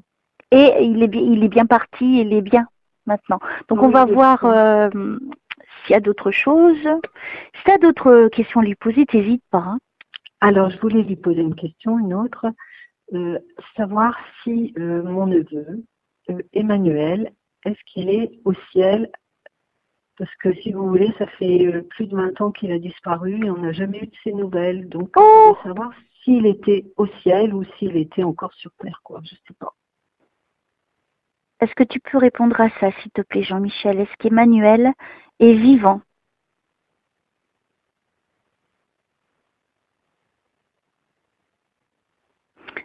Speaker 2: Et il est bien parti, il est bien maintenant. Donc on va voir s'il y a d'autres choses. Si tu as d'autres questions à lui poser, t'hésites pas. Hein.
Speaker 1: Alors je voulais lui poser une question, une autre. Savoir si mon neveu, Emmanuel, est-ce qu'il est au ciel? Parce que si vous voulez, ça fait plus de 20 ans qu'il a disparu et on n'a jamais eu de ses nouvelles. Donc, je voulais savoir s'il était au ciel ou s'il était encore sur Terre, quoi. Je sais pas.
Speaker 2: Est-ce que tu peux répondre à ça, s'il te plaît, Jean-Michel? Est-ce qu'Emmanuel est vivant?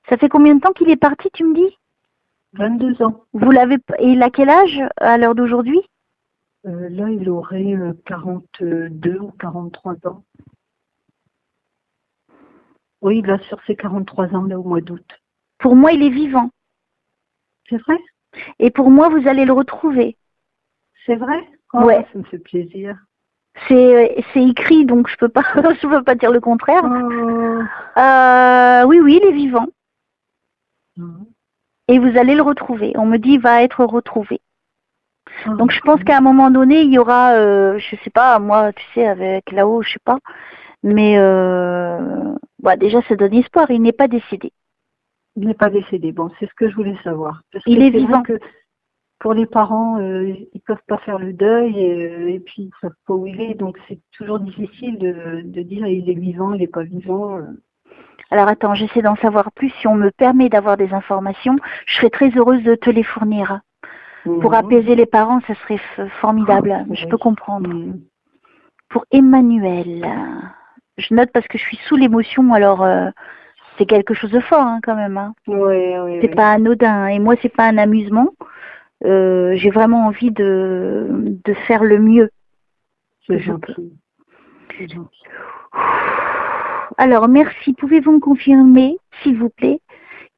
Speaker 2: Ça fait combien de temps qu'il est parti, tu me dis?
Speaker 1: 22 ans.
Speaker 2: Vous l'avez... Et il a quel âge à l'heure d'aujourd'hui?
Speaker 1: Là, il aurait 42 ou 43 ans. Oui, là, sur ses 43 ans, là, au mois d'août.
Speaker 2: Pour moi, il est vivant.
Speaker 1: C'est vrai?
Speaker 2: Et pour moi, vous allez le retrouver.
Speaker 1: C'est vrai? Oh,
Speaker 2: ouais.
Speaker 1: Ça me fait plaisir.
Speaker 2: C'est écrit, donc je peux pas dire le contraire.
Speaker 1: Oh.
Speaker 2: Oui, il est vivant. Et vous allez le retrouver. On me dit il va être retrouvé. Donc je pense qu'à un moment donné, il y aura, je sais pas, moi, tu sais, avec là-haut, je sais pas. Mais déjà, ça donne espoir. Il n'est pas décédé.
Speaker 1: Il n'est pas décédé. Bon, c'est ce que je voulais savoir. Parce
Speaker 2: il est vivant.
Speaker 1: Vrai que pour les parents, ils peuvent pas faire le deuil et puis ils savent pas où il est. Donc c'est toujours difficile de dire il est vivant, il n'est pas vivant.
Speaker 2: Alors attends, j'essaie d'en savoir plus. Si on me permet d'avoir des informations, je serais très heureuse de te les fournir. Pour apaiser les parents, ça serait formidable. Je peux comprendre. Pour Emmanuel, je note parce que je suis sous l'émotion, alors c'est quelque chose de fort hein, quand même. Hein. C'est pas anodin. Et moi, c'est pas un amusement. J'ai vraiment envie de faire le mieux.
Speaker 1: C'est gentil. c'est gentil.
Speaker 2: Alors, merci. Pouvez-vous me confirmer, s'il vous plaît,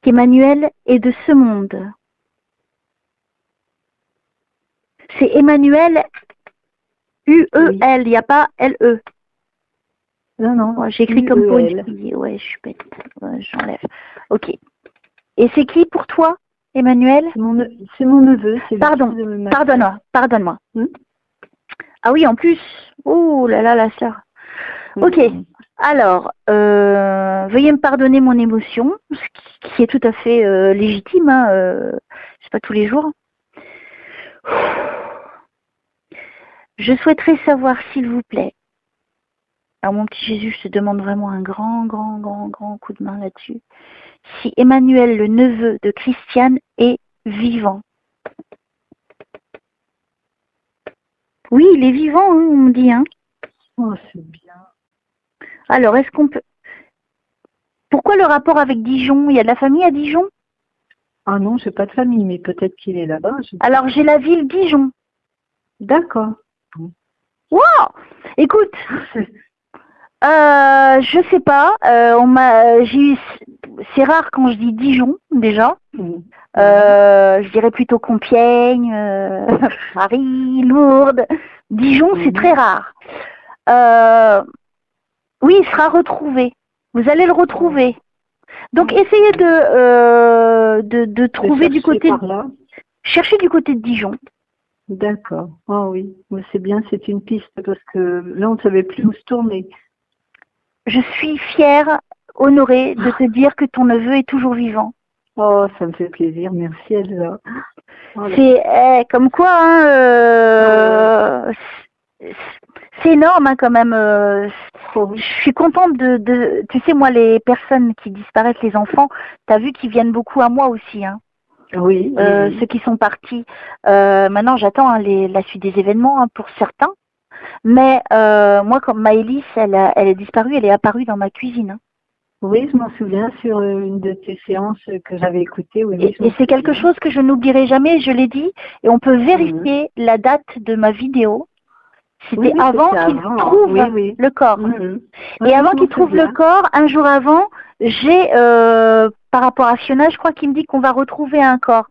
Speaker 2: qu'Emmanuel est de ce monde? C'est Emmanuel U-E-L, il n'y a pas L-E.
Speaker 1: Non, non.
Speaker 2: Ouais, j'écris comme pour une fille. Ouais, je suis bête. Ouais, j'enlève. Ok. Et c'est qui pour toi, Emmanuel?
Speaker 1: C'est mon neveu.
Speaker 2: Pardon, pardonne-moi. Ah oui, en plus. Oh là là, la sœur. Ok. Alors, veuillez me pardonner mon émotion, ce qui est tout à fait légitime. Hein, c'est pas tous les jours. Je souhaiterais savoir, s'il vous plaît. Alors, mon petit Jésus, je te demande vraiment un grand coup de main là-dessus. Si Emmanuel, le neveu de Christiane, est vivant. Oui, il est vivant, hein, on me dit. Hein.
Speaker 1: Oh, c'est bien.
Speaker 2: Alors, est-ce qu'on peut... Pourquoi le rapport avec Dijon? Il y a de la famille à Dijon?
Speaker 1: Ah non, j'ai pas de famille, mais peut-être qu'il est là-bas.
Speaker 2: Alors, j'ai la ville Dijon.
Speaker 1: D'accord.
Speaker 2: Wow! Écoute, je sais pas. C'est rare quand je dis Dijon, déjà. Je dirais plutôt Compiègne, Paris, Lourdes. Dijon, c'est très rare. Oui, il sera retrouvé. Vous allez le retrouver. Donc, essayez de trouver du côté... Cherchez du côté de Dijon.
Speaker 1: D'accord. Ah oui, c'est bien, c'est une piste parce que là, on ne savait plus où se tourner.
Speaker 2: Je suis fière, honorée de te dire que ton neveu est toujours vivant.
Speaker 1: Oh, ça me fait plaisir. Merci, Elsa.
Speaker 2: Voilà. C'est comme quoi, hein, c'est énorme hein, quand même. Je suis contente de... Tu sais, moi, les personnes qui disparaissent, les enfants, tu as vu qu'ils viennent beaucoup à moi aussi. Hein.
Speaker 1: Oui, oui.
Speaker 2: Ceux qui sont partis. Maintenant, j'attends hein, la suite des événements hein, pour certains. Mais moi, comme Maëlys, elle est disparue, elle est apparue dans ma cuisine. Hein.
Speaker 1: Oui, je m'en souviens sur une de tes séances que j'avais écoutées. Oui,
Speaker 2: et c'est quelque chose que je n'oublierai jamais, je l'ai dit. Et on peut vérifier la date de ma vidéo. C'était avant qu'il trouve le corps. Et avant qu'il trouve le corps, un jour avant, j'ai, par rapport à Fiona, je crois qu'il me dit qu'on va retrouver un corps.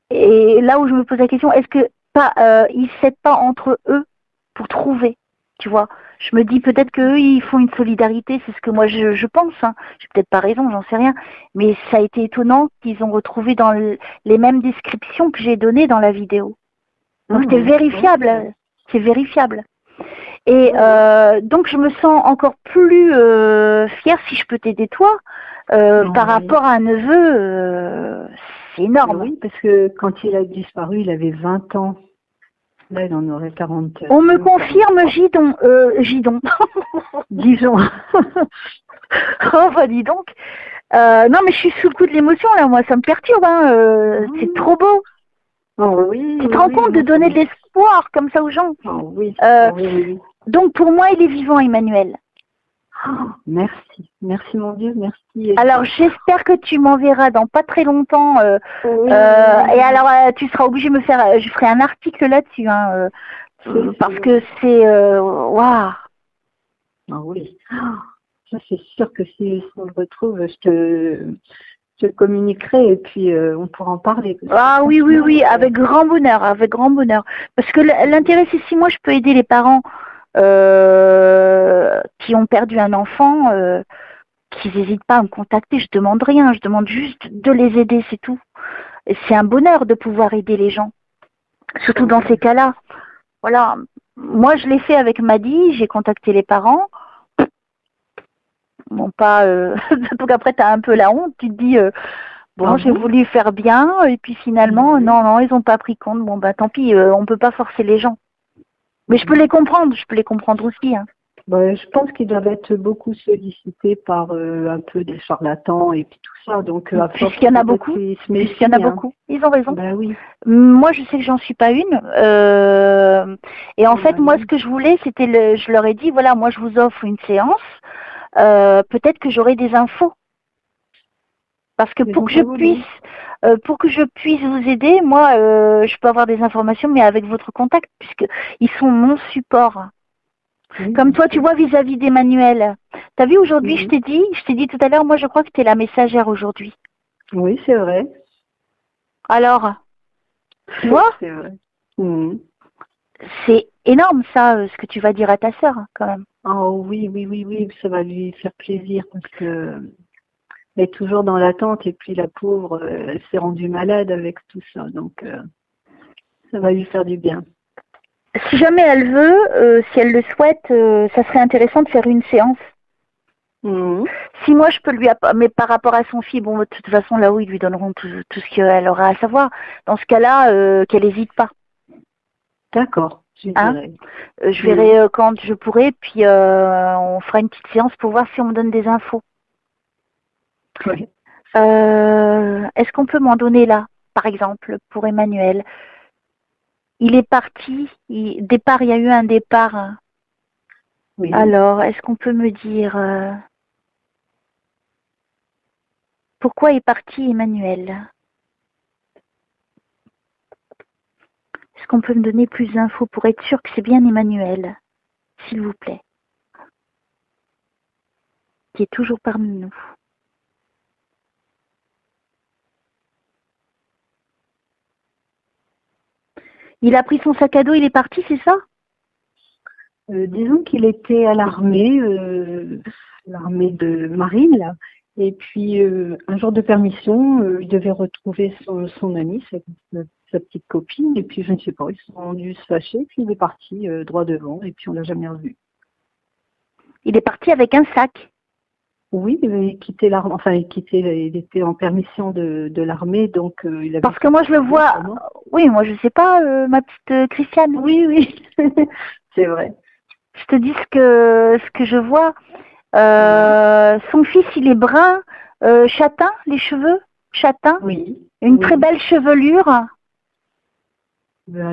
Speaker 2: Et là où je me pose la question, est-ce que ils ne s'aident pas entre eux pour trouver, tu vois? Je me dis peut-être qu'eux, ils font une solidarité, c'est ce que moi je pense. Hein. J'ai peut-être pas raison, j'en sais rien. Mais ça a été étonnant qu'ils ont retrouvé dans les mêmes descriptions que j'ai données dans la vidéo. Donc c'est vérifiable, c'est vérifiable. Et donc je me sens encore plus fière, si je peux t'aider toi, par rapport à un neveu, c'est énorme.
Speaker 1: Oui, parce que quand il a disparu, il avait 20 ans. Là, il en aurait 40.
Speaker 2: On me confirme Gidon.
Speaker 1: Dijon.
Speaker 2: Oh bah dis donc. Non mais je suis sous le coup de l'émotion là, moi ça me perturbe. Hein, c'est trop beau.
Speaker 1: Oh, oui,
Speaker 2: tu te rends compte de donner de l'espoir comme ça aux gens.
Speaker 1: Oh, oui. Oui.
Speaker 2: Donc pour moi, il est vivant, Emmanuel.
Speaker 1: Oh, merci. Merci mon Dieu, merci.
Speaker 2: Alors j'espère que tu m'enverras dans pas très longtemps. Et alors tu seras obligé de me faire, je ferai un article là-dessus. Hein, parce que c'est... Waouh.
Speaker 1: Ah oui. Ça c'est sûr que si on le retrouve, je te communiquerai et puis on pourra en parler.
Speaker 2: Ah oui, avec grand bonheur, avec grand bonheur. Parce que l'intérêt, c'est si moi je peux aider les parents qui ont perdu un enfant, qu'ils n'hésitent pas à me contacter. Je demande rien, je demande juste de les aider, c'est tout. Et c'est un bonheur de pouvoir aider les gens, surtout dans ces cas-là. Voilà. Moi, je l'ai fait avec Madi, j'ai contacté les parents. Bon, pas... donc après, tu as un peu la honte, tu te dis... Bon, j'ai voulu faire bien, et puis finalement, non, ils n'ont pas pris compte. Bon, bah tant pis, on ne peut pas forcer les gens. Mais je peux les comprendre aussi. Hein.
Speaker 1: Bah, je pense qu'ils doivent être beaucoup sollicités par un peu des charlatans et puis tout ça. Donc,
Speaker 2: puisqu'il y en a beaucoup, ils ont raison.
Speaker 1: Bah, oui.
Speaker 2: Moi, je sais que j'en suis pas une. Et en fait, moi, ce que je voulais, c'était, je leur ai dit, voilà, moi, je vous offre une séance. Peut-être que j'aurai des infos. Parce que
Speaker 1: Ils ont pas voulu.
Speaker 2: pour que je puisse vous aider, moi, je peux avoir des informations, mais avec votre contact, puisque ils sont mon support.
Speaker 1: Oui,
Speaker 2: Comme
Speaker 1: bien
Speaker 2: toi, tu
Speaker 1: sûr.
Speaker 2: vois, vis-à-vis d'Emmanuel. T'as vu aujourd'hui,
Speaker 1: Mhm.
Speaker 2: je t'ai dit tout à l'heure, moi, je crois que tu es la messagère aujourd'hui.
Speaker 1: Oui, c'est vrai.
Speaker 2: Alors, tu vois,
Speaker 1: C'est vrai. Mhm.
Speaker 2: c'est énorme ça, ce que tu vas dire à ta sœur, quand même.
Speaker 1: Oh oui, oui, oui, oui, ça va lui faire plaisir parce que elle est toujours dans l'attente et puis la pauvre, elle s'est rendue malade avec tout ça, donc ça va lui faire du bien.
Speaker 2: Si jamais elle veut, si elle le souhaite, ça serait intéressant de faire une séance.
Speaker 1: Mhm.
Speaker 2: Si moi je peux mais par rapport à son fils, bon, de toute façon là-haut ils lui donneront tout ce qu'elle aura à savoir. Dans ce cas-là, qu'elle n'hésite pas,
Speaker 1: D'accord, je
Speaker 2: hein.
Speaker 1: dirais.
Speaker 2: Je
Speaker 1: Mhm.
Speaker 2: verrai quand je pourrai, puis on fera une petite séance pour voir si on me donne des infos.
Speaker 1: Oui.
Speaker 2: Est-ce qu'on peut m'en donner là, par exemple, pour Emmanuel? Il est parti, départ, il y a eu un départ, hein.
Speaker 1: Oui.
Speaker 2: Alors, est-ce qu'on peut me dire pourquoi est parti Emmanuel? Est-ce qu'on peut me donner plus d'infos pour être sûr que c'est bien Emmanuel, s'il vous plaît, qui est toujours parmi nous? Il a pris son sac à dos, il est parti, c'est ça?
Speaker 1: Disons qu'il était à l'armée de marine, là. Et puis, un jour de permission, il devait retrouver son ami, sa petite copine. Et puis, je ne sais pas, ils sont dû se fâcher. Puis, il est parti droit devant. Et puis, on l'a jamais revu.
Speaker 2: Il est parti avec un sac.
Speaker 1: Oui, il quittait l'armée. Enfin, il était en permission de l'armée. Donc, il avait
Speaker 2: Parce que
Speaker 1: son
Speaker 2: moi, je
Speaker 1: sac
Speaker 2: le
Speaker 1: à dos,
Speaker 2: vois.
Speaker 1: sûrement.
Speaker 2: Oui, moi, je sais pas, ma petite Christiane.
Speaker 1: Oui, oui. C'est vrai.
Speaker 2: Je te dis ce que je vois.
Speaker 1: Oui.
Speaker 2: Son fils, il est brun, châtain, les cheveux, châtain.
Speaker 1: Oui.
Speaker 2: Une très
Speaker 1: Oui.
Speaker 2: belle chevelure,
Speaker 1: À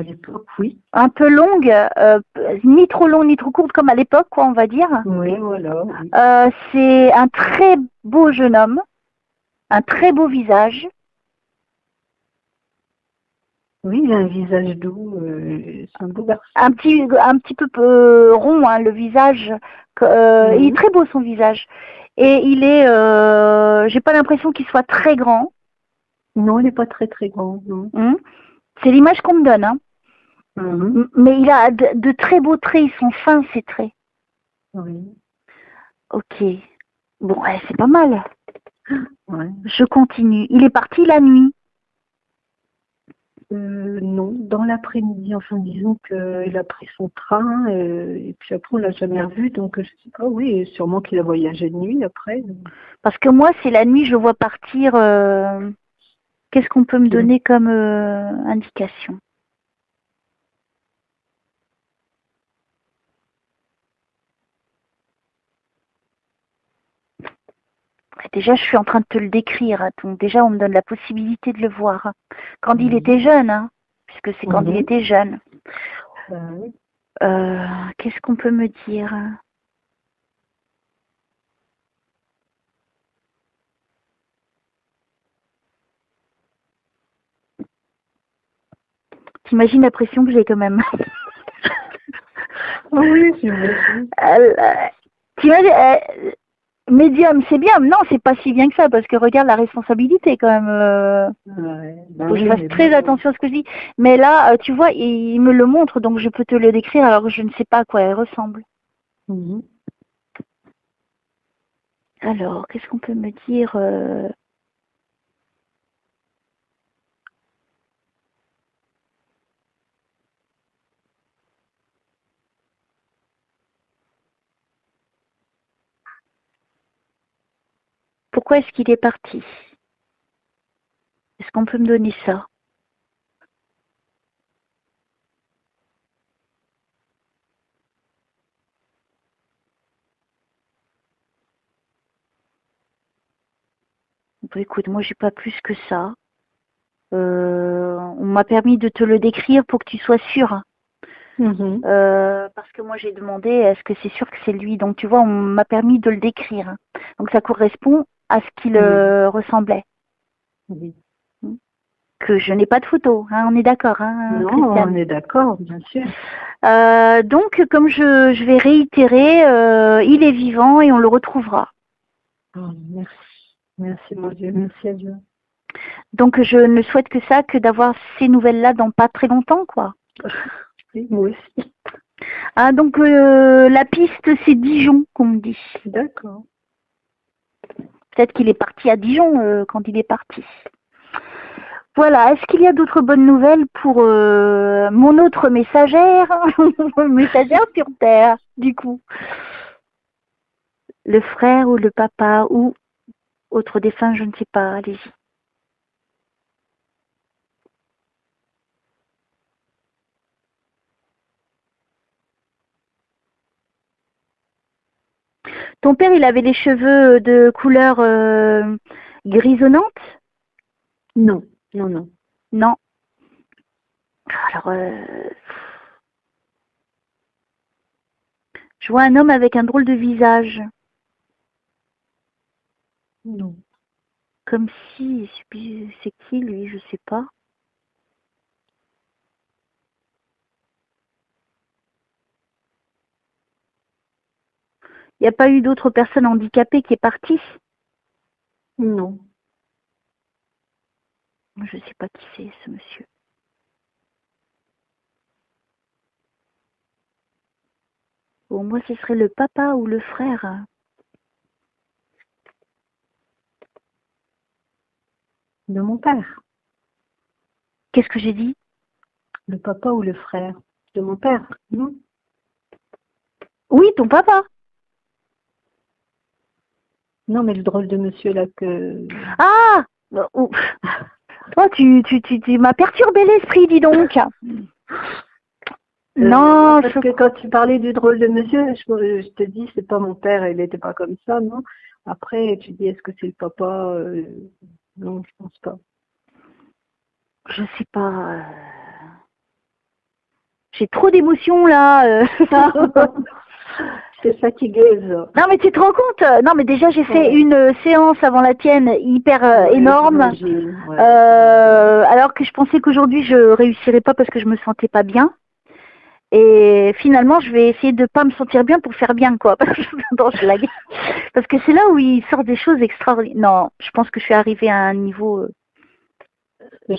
Speaker 1: l'époque, oui.
Speaker 2: un peu longue, ni trop longue ni trop courte comme à l'époque, quoi, on va dire.
Speaker 1: Oui, voilà. Oui.
Speaker 2: C'est un très beau jeune homme, un très beau visage,
Speaker 1: Oui, il a un visage doux, c'est un beau
Speaker 2: un
Speaker 1: garçon.
Speaker 2: petit peu rond, hein, le visage. Il est
Speaker 1: Mhm.
Speaker 2: très beau son visage. Et j'ai pas l'impression qu'il soit très grand,
Speaker 1: Non, il n'est pas très très grand, non.
Speaker 2: hein. C'est l'image qu'on me donne, hein.
Speaker 1: Mhm.
Speaker 2: Mais il a de très beaux traits, ils sont fins ces traits.
Speaker 1: Oui,
Speaker 2: Ok. Bon, c'est pas mal.
Speaker 1: ouais.
Speaker 2: Je continue. Il est parti la nuit.
Speaker 1: Non, dans l'après-midi, enfin disons qu'il a pris son train et puis après on l'a jamais revu, donc je sais pas, oui, sûrement qu'il a voyagé de nuit après.
Speaker 2: Parce que moi, c'est la nuit, je le vois partir. Qu'est-ce qu'on peut me
Speaker 1: Qu'il a-
Speaker 2: donner comme indication? Déjà, je suis en train de te le décrire, hein. Donc déjà, on me donne la possibilité de le voir, hein. Quand il
Speaker 1: Oui.
Speaker 2: était jeune, hein, puisque c'est quand il
Speaker 1: Mhm.
Speaker 2: était jeune.
Speaker 1: Oui.
Speaker 2: Qu'est-ce qu'on peut me dire? T'imagines la pression que j'ai quand même.
Speaker 1: Oui, j'imagine.
Speaker 2: Euh, T'imagines, médium, c'est bien. Non, c'est pas si bien que ça, parce que regarde la responsabilité quand même.
Speaker 1: Ouais. Ben
Speaker 2: Faut que je
Speaker 1: oui,
Speaker 2: fasse
Speaker 1: mais
Speaker 2: très
Speaker 1: bon.
Speaker 2: attention à ce que je dis. Mais là, tu vois, il me le montre, donc je peux te le décrire, alors je ne sais pas à quoi elle ressemble.
Speaker 1: Mhm.
Speaker 2: Alors, qu'est-ce qu'on peut me dire? Pourquoi est-ce qu'il est parti? Est-ce qu'on peut me donner ça? Bon, écoute, moi j'ai pas plus que ça. On m'a permis de te le décrire pour que tu sois sûre.
Speaker 1: Mhm.
Speaker 2: Parce que moi j'ai demandé est-ce que c'est sûr que c'est lui. Donc tu vois, on m'a permis de le décrire. Donc ça correspond à ce qu'il
Speaker 1: Mhm.
Speaker 2: ressemblait.
Speaker 1: Oui.
Speaker 2: Que je n'ai pas de photo, hein, on est d'accord, hein,
Speaker 1: Non,
Speaker 2: Christiane.
Speaker 1: on est d'accord, bien sûr.
Speaker 2: Donc, comme je vais réitérer, il est vivant et on le retrouvera.
Speaker 1: Oh, merci. Merci, mon Dieu. Merci à Dieu.
Speaker 2: Donc, je ne souhaite que ça, que d'avoir ces nouvelles-là dans pas très longtemps, quoi.
Speaker 1: Oui, moi aussi.
Speaker 2: Ah, donc, la piste, c'est Dijon, qu'on me dit.
Speaker 1: D'accord.
Speaker 2: Peut-être qu'il est parti à Dijon quand il est parti. Voilà, est-ce qu'il y a d'autres bonnes nouvelles pour mon autre messagère, messagère sur Terre, du coup? Le frère ou le papa ou autre défunt, je ne sais pas, allez-y. Ton père, il avait les cheveux de couleur grisonnante?
Speaker 1: Non, non, non.
Speaker 2: Non. Alors, je vois un homme avec un drôle de visage.
Speaker 1: Non.
Speaker 2: Comme si, c'est qui lui, je sais pas. Il n'y a pas eu d'autres personnes handicapées qui est partie?
Speaker 1: Non.
Speaker 2: Je ne sais pas qui c'est, ce monsieur. Pour moi, ce serait le papa ou le frère.
Speaker 1: De mon père.
Speaker 2: Qu'est-ce que j'ai dit?
Speaker 1: Le papa ou le frère de mon père, non?
Speaker 2: Oui, ton papa.
Speaker 1: Non, mais le drôle de monsieur là que...
Speaker 2: Ah! Toi, tu m'as perturbé l'esprit, dis donc. Non,
Speaker 1: parce que quand tu parlais du drôle de monsieur, je te dis, c'est pas mon père, il n'était pas comme ça, non? Après, tu dis, est-ce que c'est le papa? Non, je pense pas.
Speaker 2: je sais pas. J'ai trop d'émotions là.
Speaker 1: C'est fatigué, ça.
Speaker 2: Non, mais tu te rends compte? Non, mais déjà, j'ai fait une séance avant la tienne hyper énorme.
Speaker 1: Ouais.
Speaker 2: Alors que je pensais qu'aujourd'hui, je réussirais pas parce que je me sentais pas bien. Et finalement, je vais essayer de pas me sentir bien pour faire bien, quoi. Non, je blague. Parce que c'est là où il sort des choses extraordinaires. Non, je pense que je suis arrivée à un niveau.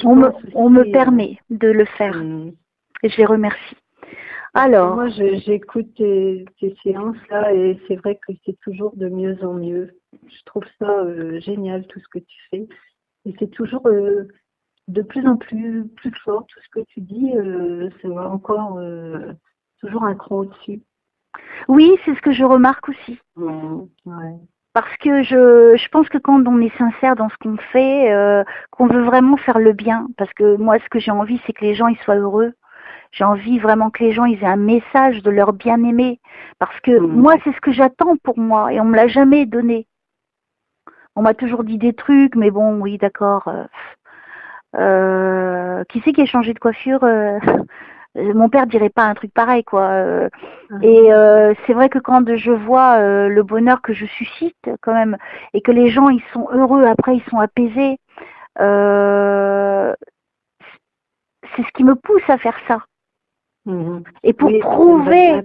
Speaker 2: On me permet de le faire. Et je les remercie. Alors.
Speaker 1: Moi, j'écoute tes séances là et c'est vrai que c'est toujours de mieux en mieux. Je trouve ça génial tout ce que tu fais. Et c'est toujours de plus en plus fort. Tout ce que tu dis, ça va encore toujours un cran au-dessus.
Speaker 2: Oui, c'est ce que je remarque aussi.
Speaker 1: Ouais.
Speaker 2: Parce que je pense que quand on est sincère dans ce qu'on fait, qu'on veut vraiment faire le bien, parce que moi, ce que j'ai envie, c'est que les gens ils soient heureux. J'ai envie vraiment que les gens ils aient un message de leur bien-aimé. Parce que moi, c'est ce que j'attends pour moi et on me l'a jamais donné. On m'a toujours dit des trucs, mais bon, oui, d'accord. Qui c'est qui a changé de coiffure mon père dirait pas un truc pareil, quoi. Et c'est vrai que quand je vois le bonheur que je suscite, quand même, et que les gens ils sont heureux, après ils sont apaisés, c'est ce qui me pousse à faire ça. Et pour prouver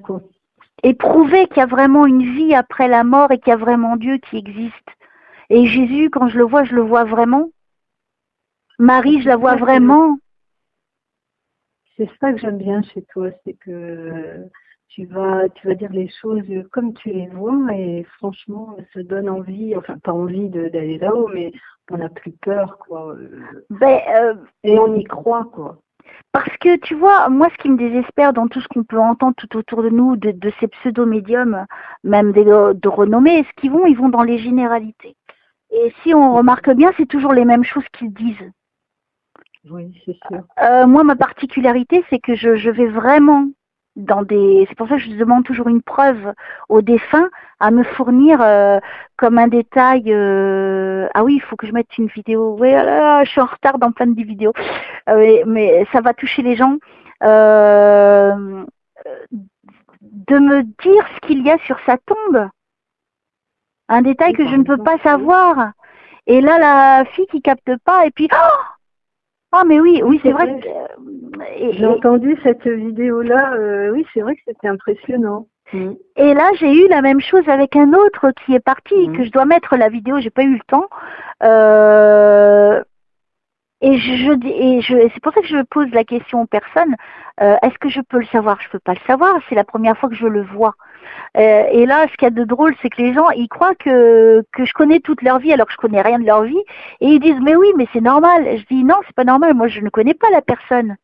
Speaker 2: qu'il y a vraiment une vie après la mort et qu'il y a vraiment Dieu qui existe. Et Jésus, quand je le vois vraiment. Marie, je la vois vraiment.
Speaker 1: C'est ça que j'aime bien chez toi, c'est que tu vas dire les choses comme tu les vois et franchement, ça donne envie, enfin pas envie d'aller là-haut, mais on n'a plus peur, quoi. Et on y croit, quoi.
Speaker 2: Parce que tu vois, moi ce qui me désespère dans tout ce qu'on peut entendre tout autour de nous, de ces pseudo-médiums, même de renommée, ils vont dans les généralités. Et si on remarque bien, c'est toujours les mêmes choses qu'ils disent.
Speaker 1: Oui, c'est sûr.
Speaker 2: Moi, ma particularité, c'est que je vais vraiment dans des... C'est pour ça que je demande toujours une preuve aux défunts à me fournir comme un détail... Ah oui, il faut que je mette une vidéo. Oui, je suis en retard dans plein de vidéos. Mais ça va toucher les gens. De me dire ce qu'il y a sur sa tombe. Un détail que je ne peux pas savoir. Et là, la fille qui capte pas, et puis, ah, mais oui, c'est vrai.
Speaker 1: J'ai entendu cette vidéo-là, oui, c'est vrai que c'était impressionnant.
Speaker 2: Et là, j'ai eu la même chose avec un autre qui est parti, que je dois mettre la vidéo, j'ai pas eu le temps. Et c'est pour ça que je pose la question aux personnes, est-ce que je peux le savoir? Je peux pas le savoir, c'est la première fois que je le vois. Et là, ce qu'il y a de drôle, c'est que les gens, ils croient que je connais toute leur vie alors que je connais rien de leur vie. Et ils disent, mais oui, mais c'est normal. Je dis, non, c'est pas normal, moi je ne connais pas la personne.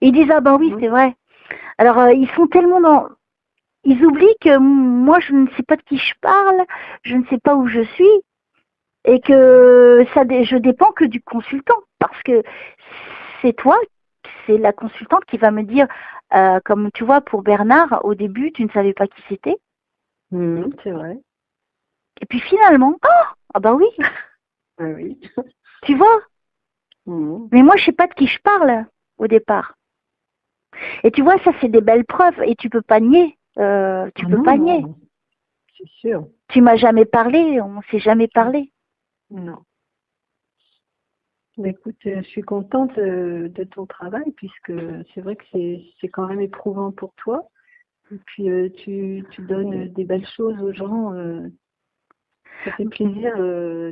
Speaker 2: Et ils disent, ah ben oui, c'est vrai. Alors, ils sont tellement dans... Ils oublient que moi, je ne sais pas de qui je parle, je ne sais pas où je suis, et que je dépends que du consultant. Parce que c'est toi, c'est la consultante qui va me dire, comme tu vois, pour Bernard, au début, tu ne savais pas qui c'était.
Speaker 1: C'est vrai.
Speaker 2: Et puis finalement, ah bah oui,
Speaker 1: Oui.
Speaker 2: tu vois. Mais moi, je sais pas de qui je parle au départ. Et tu vois, ça, c'est des belles preuves. Et tu peux pas nier. Tu peux pas nier.
Speaker 1: C'est sûr.
Speaker 2: Tu m'as jamais parlé, on s'est jamais parlé.
Speaker 1: Non. Écoute, je suis contente de ton travail, puisque c'est vrai que c'est quand même éprouvant pour toi. Et puis tu donnes des belles choses aux gens. Ça fait plaisir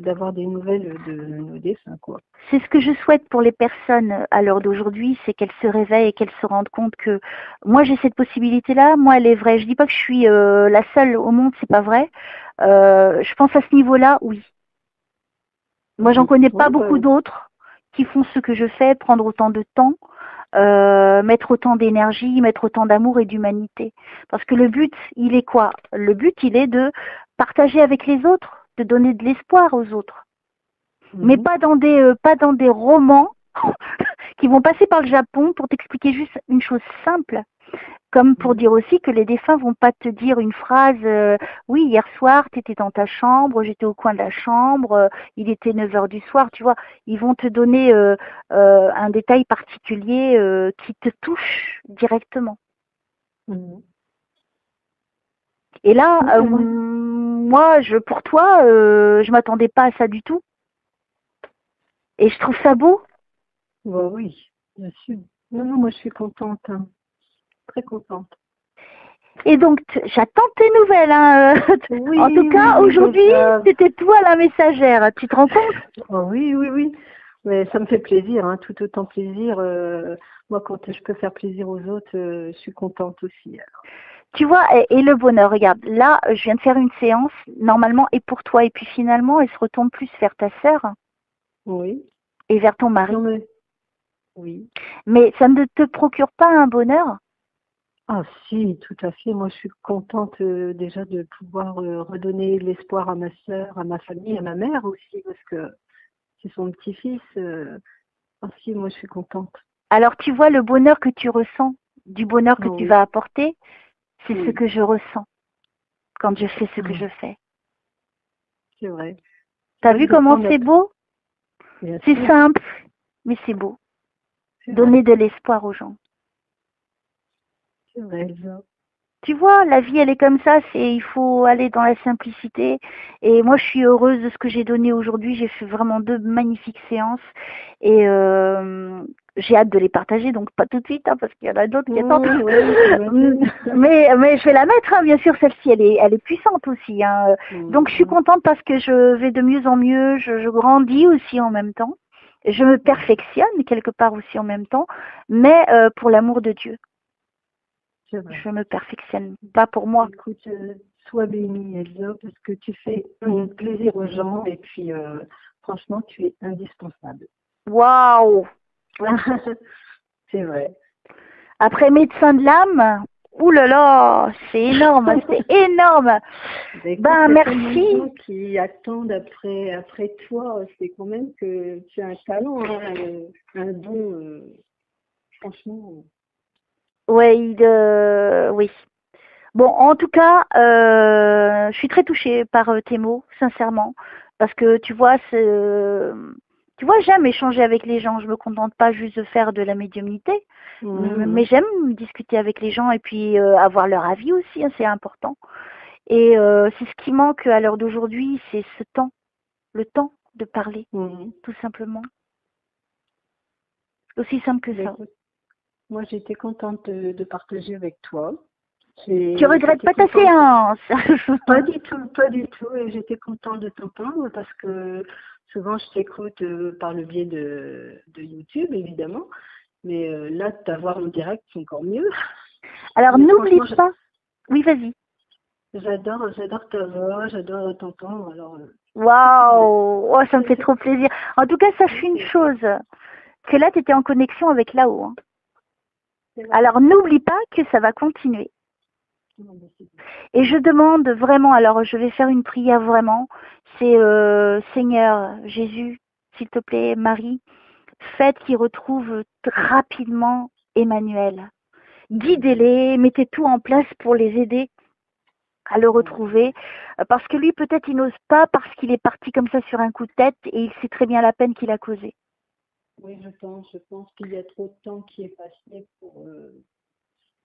Speaker 1: d'avoir des nouvelles de nos défunts, quoi.
Speaker 2: C'est ce que je souhaite pour les personnes à l'heure d'aujourd'hui, c'est qu'elles se réveillent et qu'elles se rendent compte que moi j'ai cette possibilité-là, moi elle est vraie. Je dis pas que je suis la seule au monde, c'est pas vrai. Je pense à ce niveau-là, oui. Moi j'en connais pas beaucoup d'autres qui font ce que je fais, prendre autant de temps, mettre autant d'énergie, mettre autant d'amour et d'humanité. Parce que le but, il est quoi? Le but, il est de partager avec les autres, de donner de l'espoir aux autres. Mais pas dans des romans qui vont passer par le Japon pour t'expliquer juste une chose simple. Comme pour dire aussi que les défunts vont pas te dire une phrase, oui, hier soir, tu étais dans ta chambre, j'étais au coin de la chambre, il était 9 heures du soir, tu vois. Ils vont te donner un détail particulier qui te touche directement. Et là, moi, pour toi, je m'attendais pas à ça du tout. Et je trouve ça beau.
Speaker 1: Bah oui, bien sûr. Non, moi je suis contente. Hein. Très contente.
Speaker 2: Et donc, j'attends tes nouvelles. Hein.
Speaker 1: Oui,
Speaker 2: en tout cas, aujourd'hui, c'était toi la messagère. Tu te rends compte?
Speaker 1: Oui. Mais ça me fait plaisir, hein, tout autant plaisir. Moi, quand je peux faire plaisir aux autres, je suis contente aussi. Alors.
Speaker 2: Tu vois, et le bonheur, regarde, là, je viens de faire une séance, normalement, et pour toi. Et puis finalement, elle se retourne plus vers ta sœur.
Speaker 1: Oui.
Speaker 2: Et vers ton mari.
Speaker 1: Non, mais... Oui.
Speaker 2: Mais ça ne te procure pas un bonheur?
Speaker 1: Ah si, tout à fait. Moi, je suis contente déjà de pouvoir redonner l'espoir à ma sœur, à ma famille, à ma mère aussi, parce que c'est son petit-fils. Ah si, moi, je suis contente.
Speaker 2: Alors, tu vois, le bonheur que tu ressens, du bonheur que tu vas apporter, c'est ce que je ressens quand je fais ce que je fais.
Speaker 1: C'est vrai.
Speaker 2: T'as vu comment c'est beau? C'est simple, mais c'est beau. Donner de l'espoir aux gens.
Speaker 1: C'est vrai, ça.
Speaker 2: Tu vois, la vie, elle est comme ça, il faut aller dans la simplicité. Et moi, je suis heureuse de ce que j'ai donné aujourd'hui. J'ai fait vraiment 2 magnifiques séances. Et j'ai hâte de les partager, donc pas tout de suite, hein, parce qu'il y en a d'autres qui attendent. Mais je vais la mettre, hein, bien sûr, celle-ci, elle est puissante aussi. Hein. Donc, je suis contente parce que je vais de mieux en mieux. Je grandis aussi en même temps. Je me perfectionne quelque part aussi en même temps, mais pour l'amour de Dieu. Je me perfectionne, pas pour moi.
Speaker 1: Écoute, sois bénie, Elsa, parce que tu fais plaisir aux gens et puis franchement, tu es indispensable.
Speaker 2: Waouh.
Speaker 1: C'est vrai.
Speaker 2: Après médecin de l'âme, ouh là là, c'est énorme, c'est énorme. Ben merci.
Speaker 1: Les gens qui attendent après toi, c'est quand même que tu as un talent, hein, un don, franchement.
Speaker 2: Oui. Bon, en tout cas, je suis très touchée par tes mots, sincèrement, parce que tu vois, j'aime échanger avec les gens. Je me contente pas juste de faire de la médiumnité, mais j'aime discuter avec les gens et puis avoir leur avis aussi, hein, c'est important. Et c'est ce qui manque à l'heure d'aujourd'hui, c'est ce temps, le temps de parler,
Speaker 1: Mhm.
Speaker 2: tout simplement. Aussi simple que ça.
Speaker 1: Écoute, moi, j'étais contente de partager avec toi.
Speaker 2: Tu regrettes
Speaker 1: J'étais
Speaker 2: pas ta
Speaker 1: contente.
Speaker 2: séance?
Speaker 1: Pas du tout, pas du tout. Et j'étais contente de t'entendre parce que souvent, je t'écoute par le biais de YouTube, évidemment. Mais là, de t'avoir en direct, c'est encore mieux.
Speaker 2: Alors,
Speaker 1: Mais
Speaker 2: n'oublie
Speaker 1: franchement,
Speaker 2: pas. Oui, vas-y.
Speaker 1: j'adore ta voix, j'adore t'entendre. Alors,
Speaker 2: Waouh! Oh, ça me fait trop plaisir. En tout cas, sache une chose, que là, tu étais en connexion avec là-haut. Hein. Alors, n'oublie pas que ça va continuer. Et je demande vraiment, alors je vais faire une prière vraiment, c'est Seigneur Jésus, s'il te plaît, Marie, faites qu'ils retrouvent rapidement Emmanuel. Guidez-les, mettez tout en place pour les aider à le retrouver, parce que lui peut-être il n'ose pas parce qu'il est parti comme ça sur un coup de tête et il sait très bien la peine qu'il a causée.
Speaker 1: Oui, je pense qu'il y a trop de temps qui est passé pour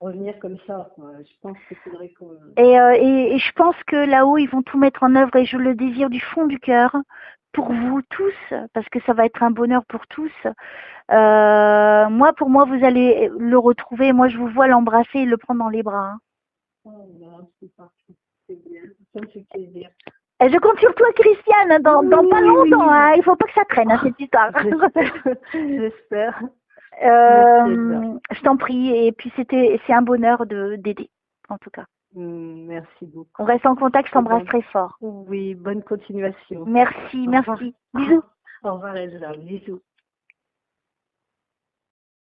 Speaker 1: revenir comme ça, quoi. Je pense qu'il faudrait qu'on...
Speaker 2: Et je pense que là-haut, ils vont tout mettre en œuvre et je le désire du fond du cœur pour vous tous, parce que ça va être un bonheur pour tous. Moi, pour moi, vous allez le retrouver. Moi, je vous vois l'embrasser et le prendre dans les bras. Hein.
Speaker 1: Oh là, c'est parti, c'est bien, ça me fait plaisir.
Speaker 2: Et je compte sur toi, Christiane, dans pas longtemps. Hein. Il faut pas que ça traîne, hein, cette histoire.
Speaker 1: J'espère.
Speaker 2: Je t'en prie. Et puis, c'est un bonheur d'aider, en tout cas.
Speaker 1: Merci beaucoup.
Speaker 2: On reste en contact, je t'embrasse très fort.
Speaker 1: Oui, bonne continuation.
Speaker 2: Merci, merci. Bisous.
Speaker 1: Au revoir, Elsa. Bisous.